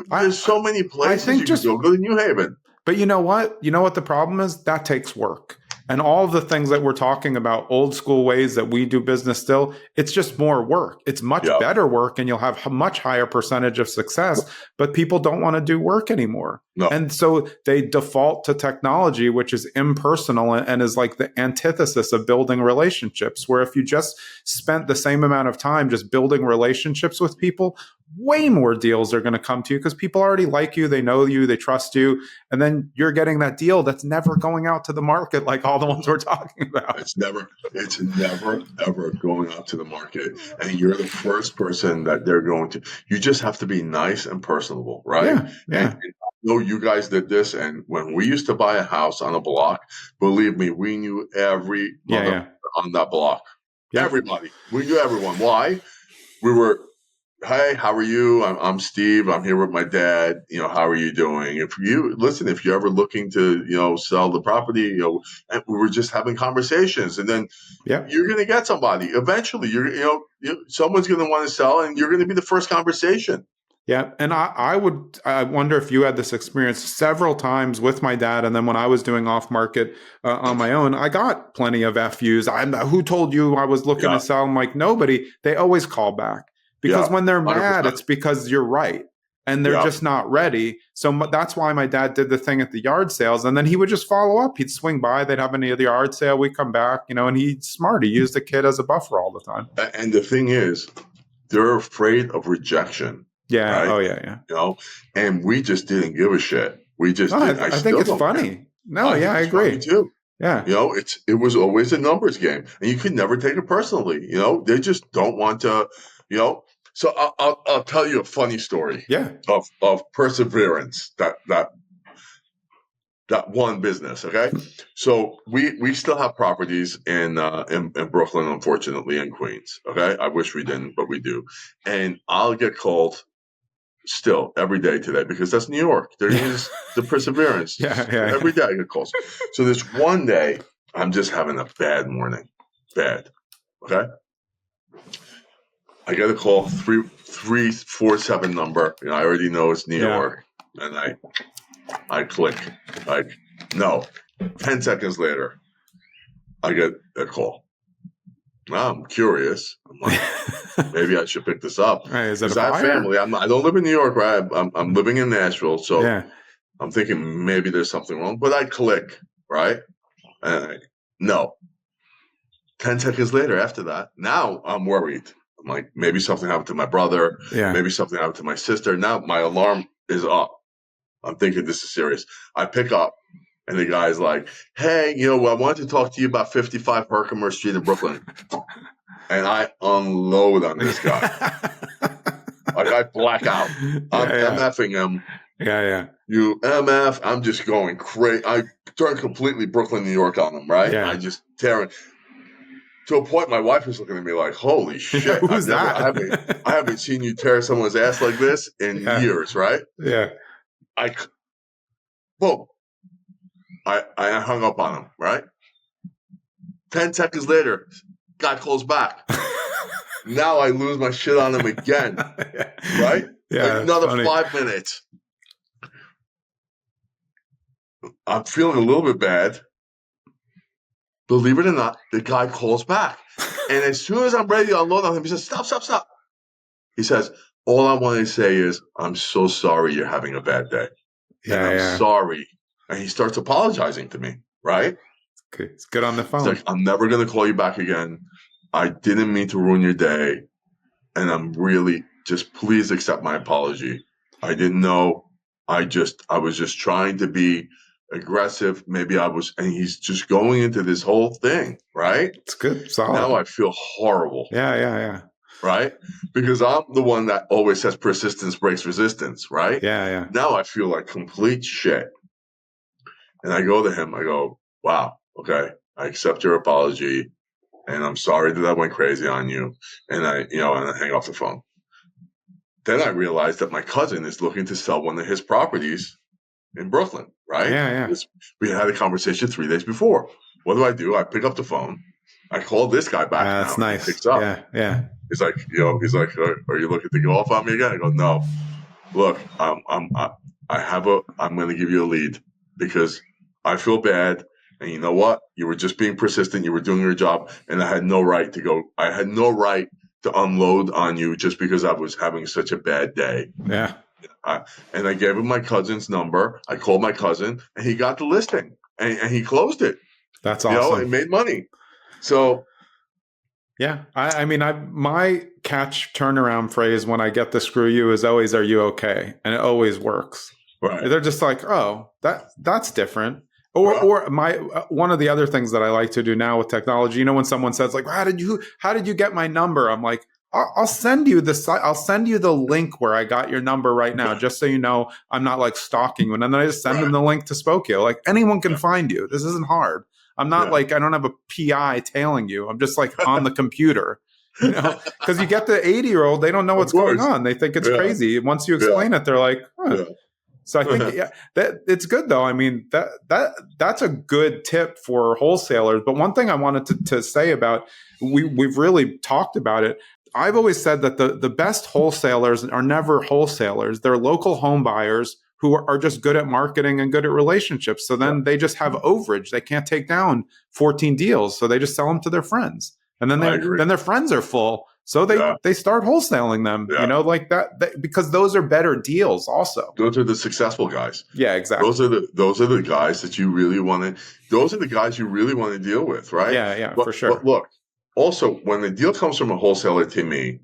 There's so many places you can go. Go to New Haven. But you know what? You know what the problem is? That takes work. And all the things that we're talking about, old school ways that we do business still, it's just more work. It's much better work, and you'll have a much higher percentage of success, but people don't want to do work anymore. No. And so they default to technology, which is impersonal and is like the antithesis of building relationships, where if you just spent the same amount of time just building relationships with people, way more deals are going to come to you because people already like you, they know you, they trust you, and then you're getting that deal that's never going out to the market like all the ones we're talking about. It's never ever going out to the market, and you're the first person that they're going to. You just have to be nice and personable, right? And I know you guys did this, and when we used to buy a house on a block, believe me, we knew every mother on that block. Everybody, we knew everyone. Why? We were, "Hey, how are you? I'm Steve. I'm here with my dad. How are you doing? If you're ever looking to, sell the property, and we were just having conversations, and then you're going to get somebody eventually. Someone's going to want to sell, and you're going to be the first conversation." Yeah. And I wonder if you had this experience several times with my dad. And then when I was doing off market on my own, I got plenty of FUs. Who told you I was looking to sell? I'm like, nobody. They always call back. Because when they're mad, 100%. It's because you're right. And they're just not ready. So that's why my dad did the thing at the yard sales. And then he would just follow up. He'd swing by. They'd have any of the yard sale. We'd come back, and he's smart. He used the kid as a buffer all the time. And the thing is, they're afraid of rejection. Yeah. Right? Oh, yeah. And we just didn't give a shit. We just didn't. I think it's funny. I agree. Too. Yeah. It was always a numbers game. And you could never take it personally. They just don't want to, So I'll tell you a funny story. Of perseverance that one business. Okay, so we still have properties in Brooklyn, unfortunately, and Queens. Okay, I wish we didn't, but we do. And I'll get called still every day today because that's New York. There is the perseverance. Every day I get calls. So this one day I'm just having a bad morning. Bad. Okay. I get a call, 347 number. I already know it's New York. And I click. Like, no. 10 seconds later, I get a call. Now I'm curious. I'm like, maybe I should pick this up. Is it a fire? Family. I don't live in New York, right? I'm living in Nashville. So I'm thinking maybe there's something wrong. But I click, right? And no. 10 seconds later after that, now I'm worried. I'm like, maybe something happened to my brother. Maybe something happened to my sister. Now my alarm is up. I'm thinking this is serious. I pick up, and the guy's like, "Hey, I wanted to talk to you about 55 Herkimer Street in Brooklyn." And I unload on this guy. I black out. I'm MFing him. You MF. I'm just going crazy. I turn completely Brooklyn, New York on him, right? I just tear it. To a point, my wife was looking at me like, "Holy shit! Who's that? I haven't seen you tear someone's ass like this in years, right?" Yeah. Boom. I hung up on him, right? 10 seconds later, guy calls back. Now I lose my shit on him again, right? Yeah, like another funny. 5 minutes. I'm feeling a little bit bad. Believe it or not, the guy calls back. And as soon as I'm ready to unload on him, he says, stop. He says, all I want to say is, I'm so sorry you're having a bad day. And I'm sorry. And he starts apologizing to me, right? Okay. It's good on the phone. He's like, I'm never going to call you back again. I didn't mean to ruin your day. And I'm really just, please accept my apology. I didn't know. I was just trying to be aggressive. Maybe I was, and he's just going into this whole thing, right? It's good. Solid. Now I feel horrible. Yeah. Right? Because I'm the one that always says persistence breaks resistance, right? Yeah. Now I feel like complete shit. And I go to him, I go, wow, okay, I accept your apology. And I'm sorry that I went crazy on you. And I hang off the phone. Then I realized that my cousin is looking to sell one of his properties in Brooklyn, right? Yeah. We had a conversation 3 days before. What do? I pick up the phone. I call this guy back. That's now. nice. He picks up. Yeah. He's like, are you looking to go off on me again? I go, no. Look, I'm going to give you a lead because I feel bad. And you know what? You were just being persistent. You were doing your job. And I had no right to unload on you just because I was having such a bad day. Yeah. And I gave him my cousin's number. I called my cousin and he got the listing and he closed it. That's awesome. And made money. So. Yeah. My catch turnaround phrase when I get the screw you is always, are you okay? And it always works. Right. They're just like, oh, that's different. Or one of the other things that I like to do now with technology, when someone says like, how did you get my number? I'm like, I'll send you the link where I got your number right now, just so you know I'm not like stalking you. And then I just send them the link to Spokeo. Like anyone can find you. This isn't hard. I'm not like, I don't have a PI tailing you. I'm just like on the computer, because you get the 80-year-old, they don't know what's going on. They think it's crazy. Once you explain it, they're like, huh. Yeah. So I think that it's good though. I mean, that's a good tip for wholesalers. But one thing I wanted to say about, we've really talked about it. I've always said that the best wholesalers are never wholesalers. They're local home buyers who are just good at marketing and good at relationships. So then they just have overage. They can't take down 14 deals. So they just sell them to their friends. And then their friends are full. So they start wholesaling them, like that, because those are better deals also. Those are the successful guys. Yeah, exactly. Those are the guys that you really want to, those are the guys you really want to deal with, right? Yeah, for sure. But look, also when the deal comes from a wholesaler to me,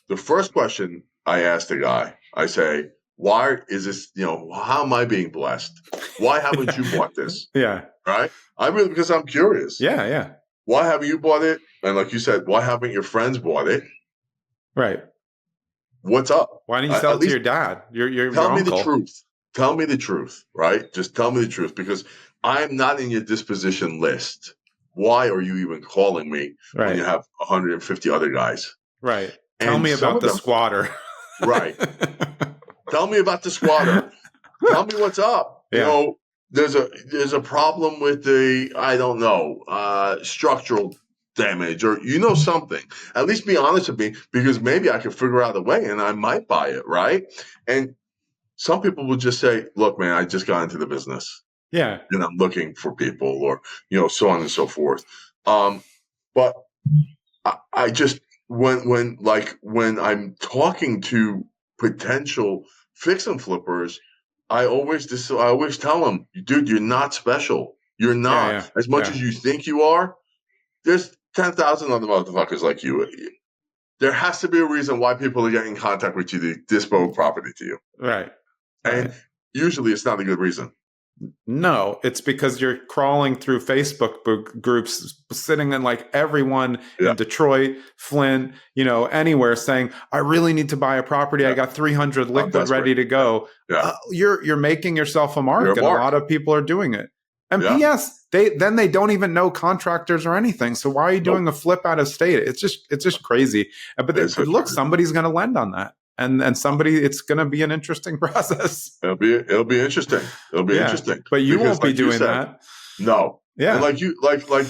the first question I ask the guy, I say, why is this, how am I being blessed? Why haven't you bought this? Yeah. Right? Because I'm curious. Yeah. Why haven't you bought it? And like you said, why haven't your friends bought it? Right. What's up? Why don't you sell it to your dad? Your tell me uncle. the truth. Tell me the truth, right? Just tell me the truth, because I'm not in your disposition list. Why are you even calling me when you have 150 other guys? Right. Tell me about the squatter. Right. Tell me about the squatter. Tell me what's up. Yeah. There's a problem with the, structural damage or something. At least be honest with me, because maybe I can figure out a way and I might buy it, right? And some people will just say, look, man, I just got into the business. Yeah. And I'm looking for people, or so on and so forth. But I just when I'm talking to potential fix and flippers, I always tell them, dude, you're not special. You're not. As much as you think you are, there's 10,000 other motherfuckers like you. There has to be a reason why people are getting in contact with you to dispose property to you. Right. And usually it's not a good reason. No, it's because you're crawling through Facebook groups, sitting in like everyone in Detroit, Flint, anywhere saying, I really need to buy a property. I got 300 liquid ready to go. You're making yourself a mark, and a lot of people are doing it. And P.S. they don't even know contractors or anything. So why are you doing a flip out of state? It's just crazy. But look, somebody's going to lend on that, and it's going to be an interesting process. It'll be interesting. It'll be interesting. But you won't be doing that. No. Yeah. And like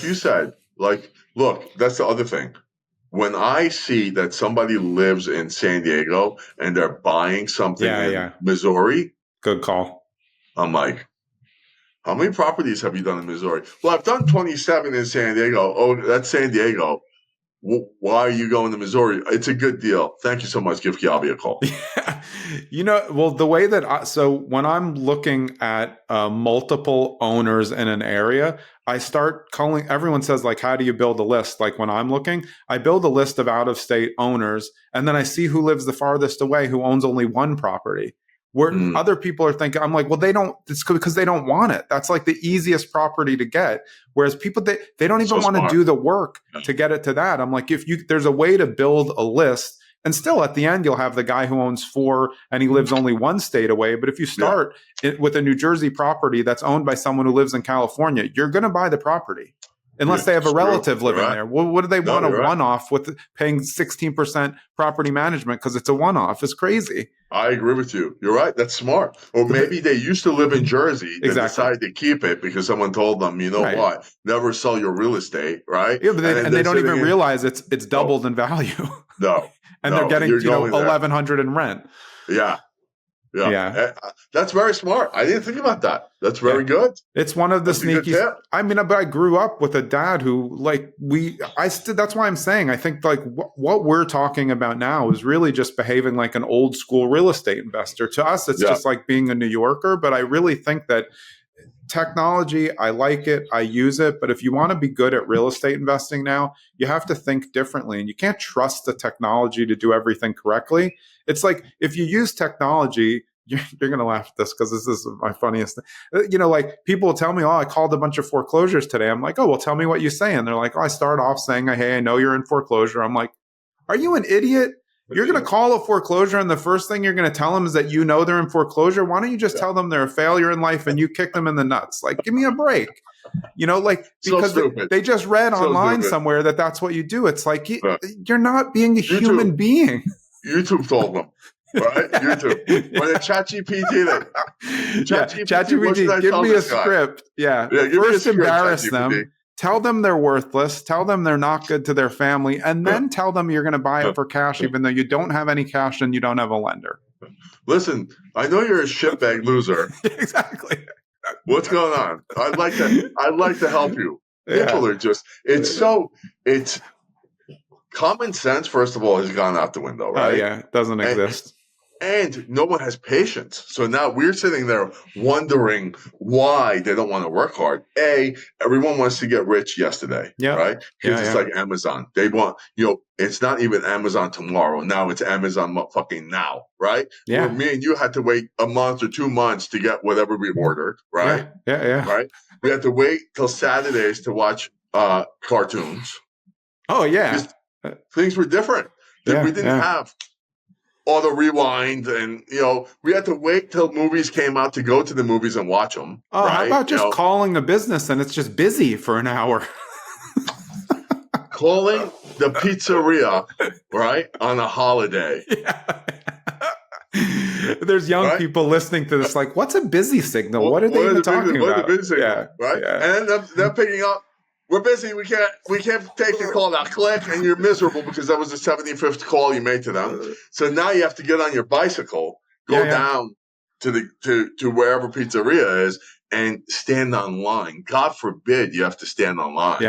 you said, look, that's the other thing. When I see that somebody lives in San Diego and they're buying something in Missouri, good call. I'm like, how many properties have you done in Missouri? Well, I've done 27 in San Diego. Oh, that's San Diego. Why are you going to Missouri? It's a good deal. Thank you so much. Give Kiabi a call. The way that so when I'm looking at multiple owners in an area, I start calling, everyone says like, how do you build a list? Like when I'm looking, I build a list of out-of-state owners, and then I see who lives the farthest away, who owns only one property. Where other people are thinking, I'm like, well, it's because they don't want it. That's like the easiest property to get. Whereas people, they don't even want to do the work to get it to that. I'm like, there's a way to build a list, and still at the end, you'll have the guy who owns 4 and he lives only one state away. But if you start with a New Jersey property that's owned by someone who lives in California, you're going to buy the property. Unless they have a relative living there. Well, what do they want a one-off with paying 16% property management because it's a one-off? It's crazy. I agree with you. You're right. That's smart. Or maybe they used to live in Jersey. They decided to keep it because someone told them, you know what, never sell your real estate, right? Yeah, but they don't even realize it's doubled in value. No. And they're getting $1,100 in rent. Yeah. That's very smart. I didn't think about that. That's very good. It's one of the sneaky. I mean, but I grew up with a dad who, that's why I'm saying, I think like what we're talking about now is really just behaving like an old school real estate investor. To us, it's just like being a New Yorker. But I really think that technology, I like it, I use it. But if you want to be good at real estate investing now, you have to think differently, and you can't trust the technology to do everything correctly. It's like if you use technology, you're going to laugh at this because this is my funniest thing. Like people will tell me, oh, I called a bunch of foreclosures today. I'm like, oh, well, tell me what you say. And they're like, oh, I start off saying, hey, I know you're in foreclosure. I'm like, are you an idiot? You're going to call a foreclosure, and the first thing you're going to tell them is that you know they're in foreclosure. Why don't you just tell them they're a failure in life and you kick them in the nuts? Like, give me a break. Because they just read online somewhere that that's what you do. It's like, you're not being a human being. YouTube told them. Right? YouTube. When the ChatGPT, ChatGPT, give me a script. First embarrass them. Tell them they're worthless. Tell them they're not good to their family. And then tell them you're going to buy it for cash, even though you don't have any cash and you don't have a lender. Listen, I know you're a shitbag loser. Exactly. What's going on? I'd like to help you. People are just, it's common sense, first of all, has gone out the window, right? It doesn't exist. And no one has patience. So now we're sitting there wondering why they don't want to work hard. Everyone wants to get rich yesterday, right? Because it's like Amazon. They want, it's not even Amazon tomorrow. Now it's Amazon fucking now, right? Yeah. Where me and you had to wait a month or 2 months to get whatever we ordered, right? Yeah. Right? We had to wait till Saturdays to watch cartoons. Oh, yeah. Things were different. We didn't have auto rewind, and we had to wait till movies came out to go to the movies and watch them. Oh, right? How about just calling a business and it's just busy for an hour? Calling the pizzeria, right, on a holiday. There's young people listening to this like, what's a busy signal? What are they even talking about? What are the busy signal, right? And then they're picking up, we're busy. We can't take the call now. Click, and you're miserable because that was the 75th call you made to them. So now you have to get on your bicycle, go down to wherever pizzeria is, and stand online. God forbid you have to stand online.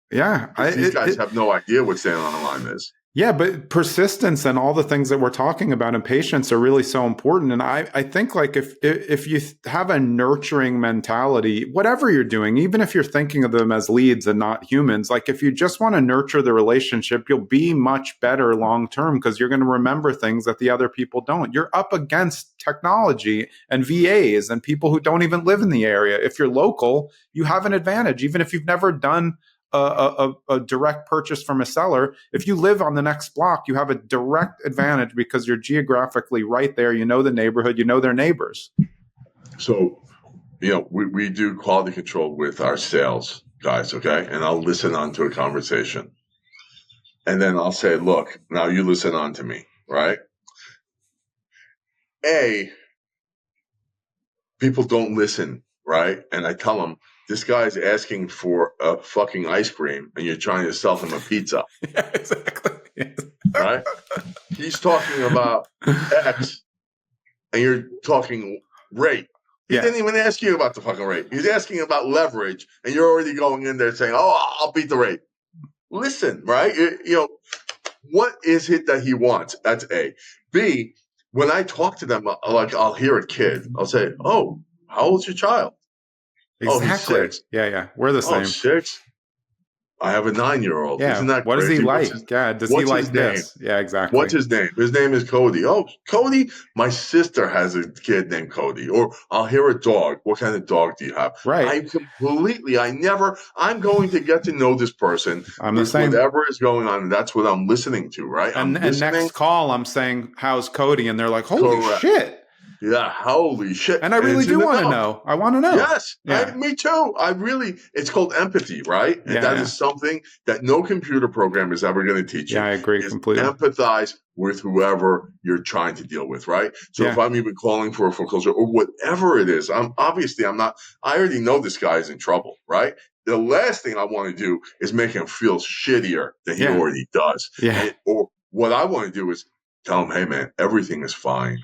These guys have no idea what standing on the line is. Yeah, but persistence and all the things that we're talking about and patience are really so important. And I think like if you have a nurturing mentality, whatever you're doing, even if you're thinking of them as leads and not humans, like if you just want to nurture the relationship, you'll be much better long term because you're going to remember things that the other people don't. You're up against technology and VAs and people who don't even live in the area. If you're local, you have an advantage, even if you've never done a direct purchase from a seller. If you live on the next block, you have a direct advantage because you're geographically right there. You know the neighborhood, you know their neighbors. So we do quality control with our sales guys, okay? And I'll listen on to a conversation. And then I'll say, look, now you listen on to me, right? People don't listen, right? And I tell them, this guy's asking for a fucking ice cream and you're trying to sell him a pizza. Yeah, exactly. Right? He's talking about X and you're talking rate. He didn't even ask you about the fucking rate. He's asking about leverage and you're already going in there saying, oh, I'll beat the rate. Listen, right? What is it that he wants? That's A. B, when I talk to them, like I'll hear a kid. I'll say, oh, how old's your child? Exactly. Oh, he's 6. Yeah. We're the same. 6? I have a 9-year-old. Yeah. Isn't that what crazy? Does he like? Does he like this? Name? Yeah, exactly. What's his name? His name is Cody. Oh, Cody? My sister has a kid named Cody. Or I'll hear a dog. What kind of dog do you have? Right. I'm going to get to know this person. I'm the same. Whatever is going on, and that's what I'm listening to, right? And next call, I'm saying, how's Cody? And they're like, holy shit. Yeah, holy shit. And I really do want to know. I want to know. Yes, yeah. Me too. It's called empathy, right? And that is something that no computer program is ever going to teach you. Yeah, I agree completely. Empathize with whoever you're trying to deal with, right? So if I'm even calling for a foreclosure or whatever it is, I already know this guy is in trouble, right? The last thing I want to do is make him feel shittier than he already does. Yeah. Or what I want to do is tell him, hey man, everything is fine.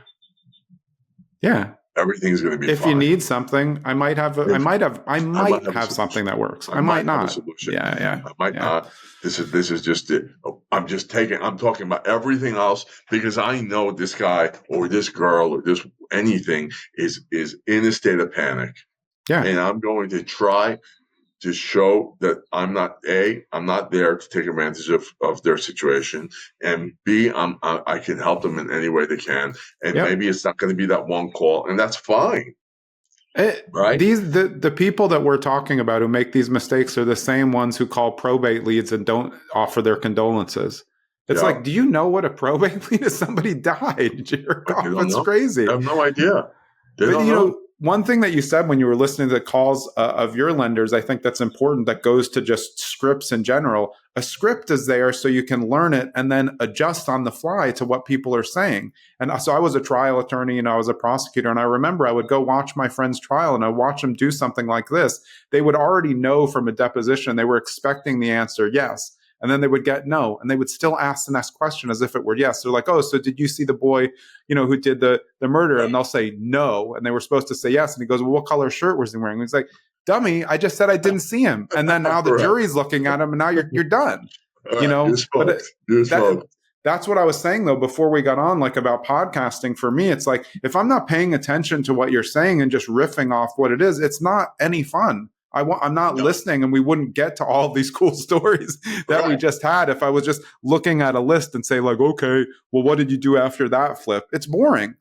Yeah. Everything's going to be fine. If you need something, I might have something that works. I might not. Have a solution. Yeah. I might not. This is just it. I'm talking about everything else because I know this guy or this girl or this anything is in a state of panic. Yeah. And I'm going to try to show that I'm not there to take advantage of their situation, and B, I can help them in any way they can, and maybe it's not going to be that one call, and that's fine. Right? The people that we're talking about who make these mistakes are the same ones who call probate leads and don't offer their condolences. It's like, do you know what a probate lead is? Somebody died. It's crazy. I have no idea. They don't know. One thing that you said when you were listening to the calls of your lenders, I think that's important, that goes to just scripts in general. A script is there so you can learn it and then adjust on the fly to what people are saying. And so I was a trial attorney and I was a prosecutor. And I remember I would go watch my friend's trial and I watch them do something like this. They would already know from a deposition, they were expecting the answer, yes. And then they would get no, and they would still ask the next question as if it were yes. They're like, oh, so did you see the boy, who did the murder? And they'll say no, and they were supposed to say yes. And he goes, well, what color shirt was he wearing? And he's like, dummy, I just said I didn't see him. And then now the jury's looking at him, and now you're done. That's what I was saying though before we got on, like about podcasting. For me, it's like if I'm not paying attention to what you're saying and just riffing off what it is, it's not any fun. I'm not listening, and we wouldn't get to all these cool stories that we just had if I was just looking at a list and say like, okay, well, what did you do after that flip? It's boring.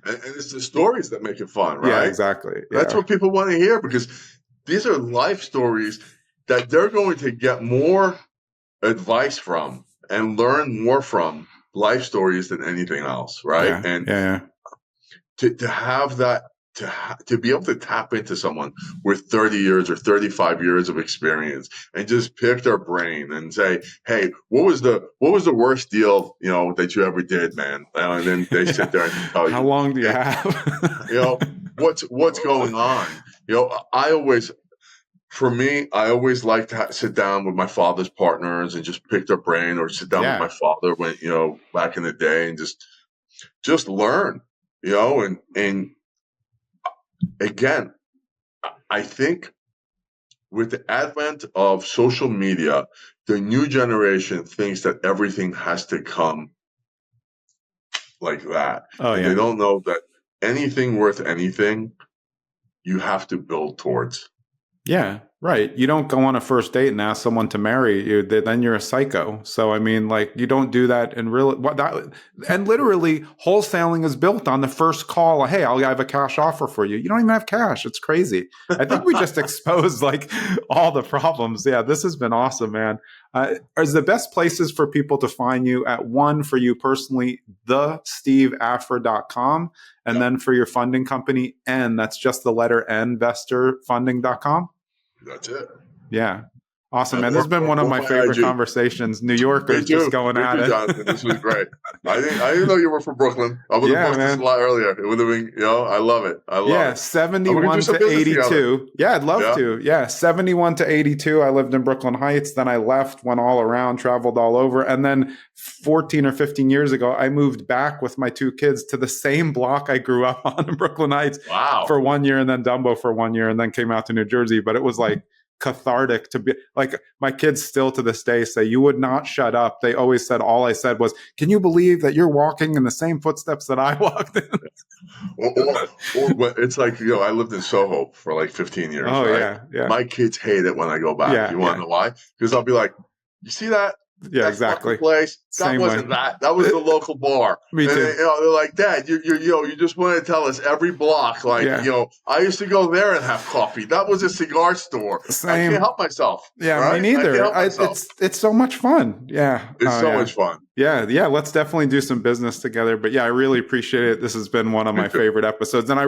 And it's the stories that make it fun, right? Yeah, exactly. Yeah. That's what people want to hear because these are life stories that they're going to get more advice from and learn more from life stories than anything else, right? To have that, to be able to tap into someone with 30 years or 35 years of experience and just pick their brain and say, hey, what was the worst deal, that you ever did, man? And then they sit there and tell you, how long do you have? What's going on? I always like to sit down with my father's partners and just pick their brain, or sit down with my father when, back in the day, and just learn, and again, I think with the advent of social media, the new generation thinks that everything has to come like that. Oh, yeah. They don't know that anything worth anything, you have to build towards. Yeah. Right. You don't go on a first date and ask someone to marry you. Then you're a psycho. So, I mean, like, you don't do that in real. And literally, wholesaling is built on the first call. Hey, I have a cash offer for you. You don't even have cash. It's crazy. I think we just exposed like all the problems. Yeah, this has been awesome, man. Is the best places for people to find you at one for you personally, thesteveafra.com, and then for your funding company, N, that's just the letter N, investorfunding.com. That's it. Yeah. Awesome, man. This has been one of my favorite conversations. New Yorkers just going at it. Jonathan. This was great. I didn't know you were from Brooklyn. I would have booked this a lot earlier. It would have been, I love it. I love it. 71 to 82. Yeah, I'd love to. Yeah, 71 to 82. I lived in Brooklyn Heights. Then I left, went all around, traveled all over. And then 14 or 15 years ago, I moved back with my 2 kids to the same block I grew up on in Brooklyn Heights for 1 year, and then Dumbo for 1 year, and then came out to New Jersey. But it was like cathartic to be like, my kids still to this day say, you would not shut up. They always said, all I said was, can you believe that you're walking in the same footsteps that I walked in? or it's like, I lived in Soho for like 15 years. Oh, right? Yeah. My kids hate it when I go back. Yeah, you want to know why? Because I'll be like, you see that? Yeah, exactly. Place. That wasn't that. That was the local bar. Me too. And they're like, Dad, you just want to tell us every block. Like, I used to go there and have coffee. That was a cigar store. Same. I can't help myself. Yeah, right? Me neither. It's so much fun. Yeah. It's so much fun. Yeah. Let's definitely do some business together. But yeah, I really appreciate it. This has been one of my favorite episodes. And I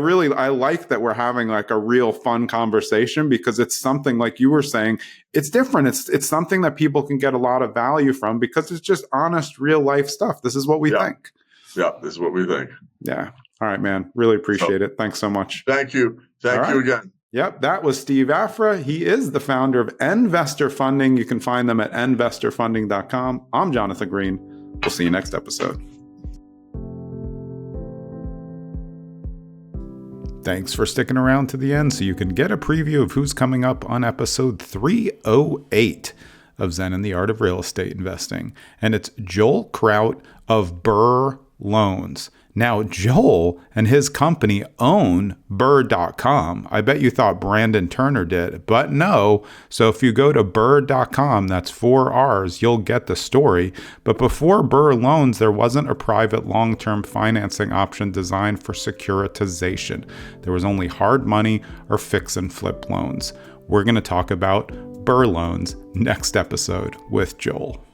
like that we're having like a real fun conversation, because it's something like you were saying, it's different. It's something that people can get a lot of value from, because it's just honest, real life stuff. This is what we think. Yeah, this is what we think. Yeah. All right, man. Really appreciate it. Thanks so much. Thank you. Thank you again. Yep, that was Steve Afra. He is the founder of Nvestor Funding. You can find them at nvestorfunding.com. I'm Jonathan Greene. We'll see you next episode. Thanks for sticking around to the end so you can get a preview of who's coming up on episode 308 of Zen and the Art of Real Estate Investing. And it's Joel Kraut of Burr Loans. Now, Joel and his company own Burr.com. I bet you thought Brandon Turner did, but no. So if you go to Burr.com, that's 4 R's, you'll get the story. But before Burr Loans, there wasn't a private long-term financing option designed for securitization. There was only hard money or fix and flip loans. We're going to talk about Burr Loans next episode with Joel.